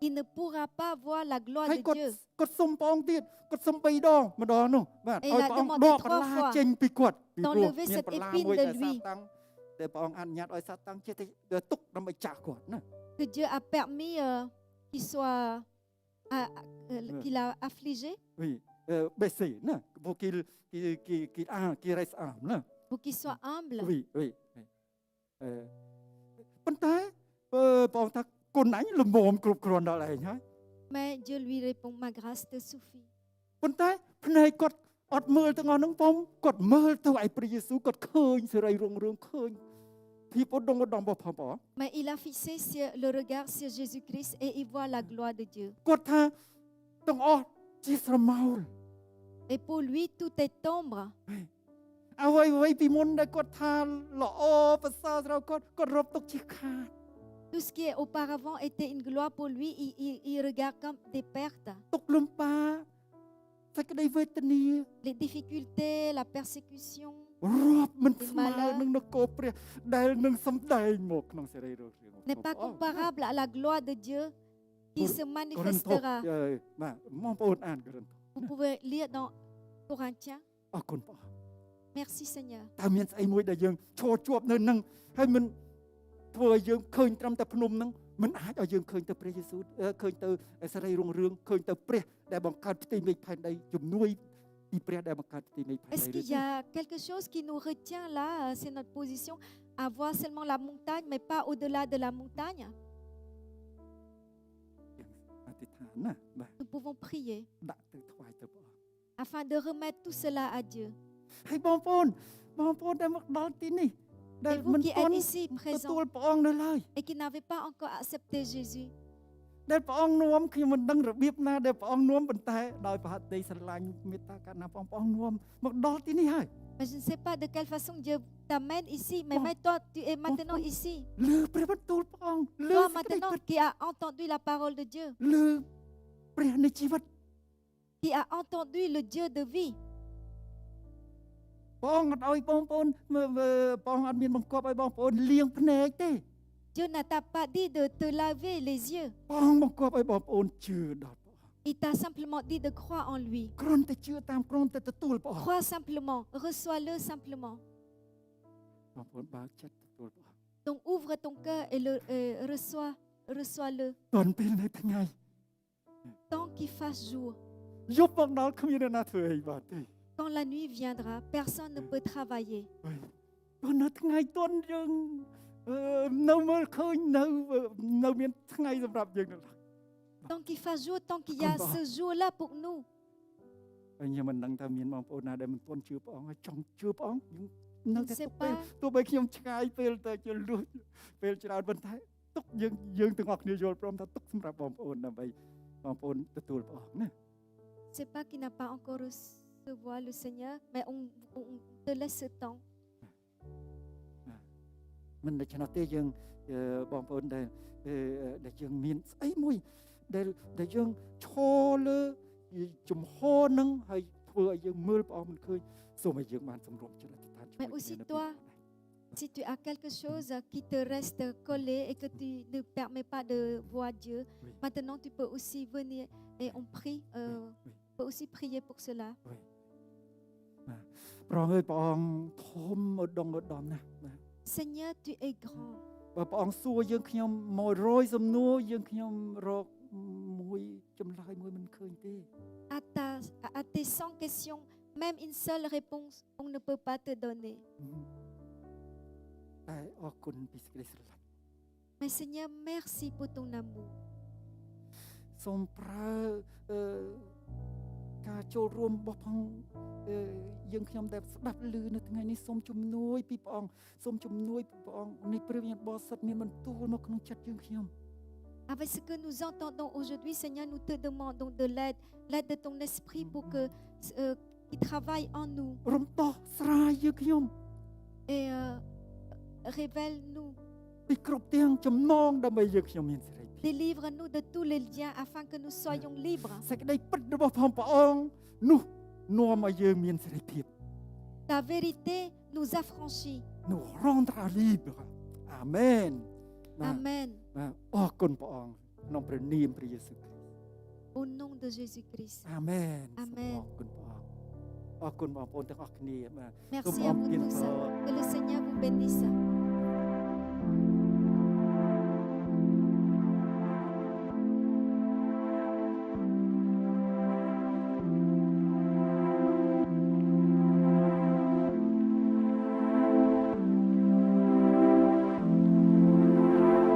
B: il ne pourra pas voir la gloire
A: ហើយ
B: de
A: គាត់
B: Dieu.
A: គាត់សុំព្រះអង្គទៀតគាត់សុំ3ដងម្ដងនោះបាទឲ្យព្រះអង្គដកបន្លាចេញពីគាត់ពីព្រោះមានបន្លាមួយដែលសាតាំងដែលព្រះអង្គអនុញ្ញាតឲ្យសាតាំងចេះតែទុកដើម្បីចាស់គាត់ណា
B: Que Dieu a permis qu'il soit, qu'il a affligé,
A: Oui, baissé, non? Pour qu'il reste humble, non?
B: pour qu'il soit humble.
A: Oui. ប៉ុន្តែបងថាគុណអញល្មមគ្រប់គ្រាន់ដល់ឯងហើយ
B: Mais Dieu lui répond, ma grâce te suffit.
A: ប៉ុន្តែភ្នែកគាត់អត់មើលទាំងអស់ហ្នឹងបងគាត់មើលទៅឯព្រះយេស៊ូវគាត់ឃើញសេរីរុងរឿងឃើញភាពឧត្តមឧត្តមរបស់ព្រះ
B: Mais il a fixé le regard sur Jésus-Christ et il voit la gloire de Dieu.
A: គាត់ថាទាំងអស់ជាស្រមោល
B: Et pour lui, tout est ombre.
A: អ្វីពីមុនដែលគាត់ថាល្អប្រសើរស្រាប់គាត់រົບទុកជាខាត
B: Tout ce qui auparavant était une gloire pour lui, il regarde comme des pertes.
A: ទុកលំបាកសេចក្តីវេទនា
B: Les difficultés, la persécution,
A: រាប់មិនស្មើនឹងនគរព្រះដែលនឹងសម្ដែងមកក្នុងសេរីរស់រឿង
B: n'est pas comparable à la gloire de Dieu qui se manifestera.
A: បាទបងប្អូនអានកូរិនថូស
B: Vous pouvez lire dans Corinthiens.
A: អរគុណព្រះ
B: Merci Seigneur.
A: តើមានស្អីមួយដែលយើងឈរជាប់នៅនឹងហើយមិនធ្វើឲ្យយើងឃើញត្រឹមតែភ្នំហ្នឹងមិនអាចឲ្យយើងឃើញទៅព្រះយេស៊ូវឃើញទៅសេរីរុងរឿងឃើញទៅព្រះដែលបង្កើតផ្ទៃមេឃផែនដីជំនួយពីព្រះដែលបង្កើតផ្ទៃមេឃផែនដី
B: Est-ce qu'il y a quelque chose qui nous retient là, c'est notre position, à voir seulement la montagne, mais pas au-delà de la montagne.
A: អធិដ្ឋានណាបាទ
B: Nous pouvons prier
A: ដាក់ទៅថ្វាយទៅព្រះអង្គ
B: afin de remettre tout cela à Dieu.
A: ហើយបងប្អូនដែលមកដល់ទីនេះដែល
B: Et vous
A: មិន
B: qui
A: ទាន់
B: êtes ici
A: ទទួល
B: présents
A: ព្រះអង្គនៅឡើយ
B: et qui n'avez pas encore accepté Jésus,
A: ដែលព្រះអង្គនាំខ្ញុំមិនដឹងរបៀបណាដែលព្រះអង្គនាំប៉ុន្តែដោយប្រហត្ថីស្រឡាញ់មេត្តាករុណាព្រះអង្គនាំមកដល់ទីនេះហើយ
B: mais je ne sais pas de quelle façon Dieu t'amène ici, mais toi, tu es maintenant ici.
A: លើព្រះបន្ទូលព្រះអង្គលើ
B: Toi
A: សេចក្តី
B: maintenant
A: ពិត
B: qui as entendu la parole de Dieu,
A: លើព្រះនៃជីវិត
B: qui as entendu le Dieu de vie.
A: ព្រះអង្គអត់ឲ្យបងប្អូនព្រះអង្គអត់មានបង្គាប់ឲ្យបងប្អូនលៀងភ្នែកទេ
B: Dieu ne t'a pas dit de te laver les yeux.
A: ព្រះអង្គបង្គាប់ឲ្យបងប្អូនជឿដល់ព្រះអង្គ
B: Il t'a simplement dit de croire en lui.
A: គ្រាន់តែជឿតាមគ្រាន់តែទទួលព្រះអង្គ
B: Crois simplement, reçois-le simplement.
A: បងប្អូនបើកចិត្តទទួលព្រះអង្គ
B: Donc ouvre ton cœur et reçois-le.
A: ទាន់ពេលនៃថ្ងៃ
B: Tant qu'il fasse jour.
A: យប់មកដល់គ្មានអ្នកណាធ្វើអីបាទទេ
B: Quand la nuit viendra, personne ne peut travailler.
A: ព្រោះនៅថ្ងៃទាន់យើងនៅមើលឃើញនៅមានថ្ងៃសម្រាប់យើងនៅឡើយ
B: Tant qu'il fasse jour, tant qu'il y a ce jour-là pour nous.
A: ហើយខ្ញុំមិនដឹងថាមានបងប្អូនណាដែលមិនទាន់ជឿព្រះអង្គហើយចង់ជឿព្រះអង្គយើងនៅតែ
B: Je ne sais
A: ទុកពេល
B: pas.
A: ទោះបីខ្ញុំឆ្ងាយពេលទៅជលួចពេលច្រើនប៉ុន្តែទុកយើងទាំងអស់គ្នាយល់ព្រមថាទុកសម្រាប់បងប្អូនដើម្បីបងប្អូនទទួលព្រះអង្គណា
B: Je ne sais pas qui n'a pas encore recevoir le Seigneur, mais on te laisse ce temps.
A: មិនដូច្នោះទេយើងបងប្អូនដែលយើងមានស្អីមួយដែលយើងឈរលើជំហរនឹងហើយធ្វើឲ្យយើងមើលព្រះអង្គមិនឃើញសូមឲ្យយើងបានសម្រុំចិត្តអធិដ្ឋានជាមួយ
B: Mais aussi toi, si tu as quelque chose qui te reste collé et que tu ne permets pas de voir Dieu, maintenant tu peux aussi venir et on prie. On peut aussi prier pour cela.
A: ព្រះអង្គអើយព្រះអង្គធំឧត្តមឧត្តមណាស់បាទ
B: Seigneur, tu es grand.
A: បើព្រះអង្គសួរយើងខ្ញុំ100សំណួរយើងខ្ញុំរកមួយចម្លើយមួយមិនឃើញទេ
B: À tes 100 questions, même une seule réponse, on ne peut pas te donner.
A: តែអរគុណពីសេចក្តីស្រឡាញ់
B: Mais Seigneur, merci pour ton amour.
A: សូមប្រើការចូលរួមរបស់ផងយើងខ្ញុំដែលស្ដាប់ឮនៅថ្ងៃនេះសូមជំនួយពីព្រះអង្គសូមជំនួយពីព្រះអង្គនៃព្រះវិញ្ញាណបរិសុទ្ធមានបន្ទូលមកក្នុងចិត្តយើងខ្ញុំ
B: Avec ce que nous entendons aujourd'hui, Seigneur, nous te demandons de l'aide de ton esprit pour qu'il travaille en nous
A: រំដោះស្រាយយើងខ្ញុំ
B: et révèle-nous,
A: ពីគ្រប់ទាំងចំណងដើម្បីយើងខ្ញុំមានសេរីភាព
B: délivre-nous de tous les liens afin que nous soyons libres.
A: សេចក្តីពិតរបស់ព្រះអង្គនោះនាំឲ្យយើងមានសេរីភាព
B: Ta vérité nous affranchit.
A: nous rendra libre amen
B: Amen.
A: បាទអរគុណព្រះអង្គក្នុងព្រះនាមព្រះយេស៊ូវគ្រីស្ទ
B: Au nom de Jésus-Christ.
A: Amen.
B: Amen.
A: អរគុណបងប្អូនទាំងអស់គ្នាបាទ
B: Merci à vous tous. Que le Seigneur vous bénisse.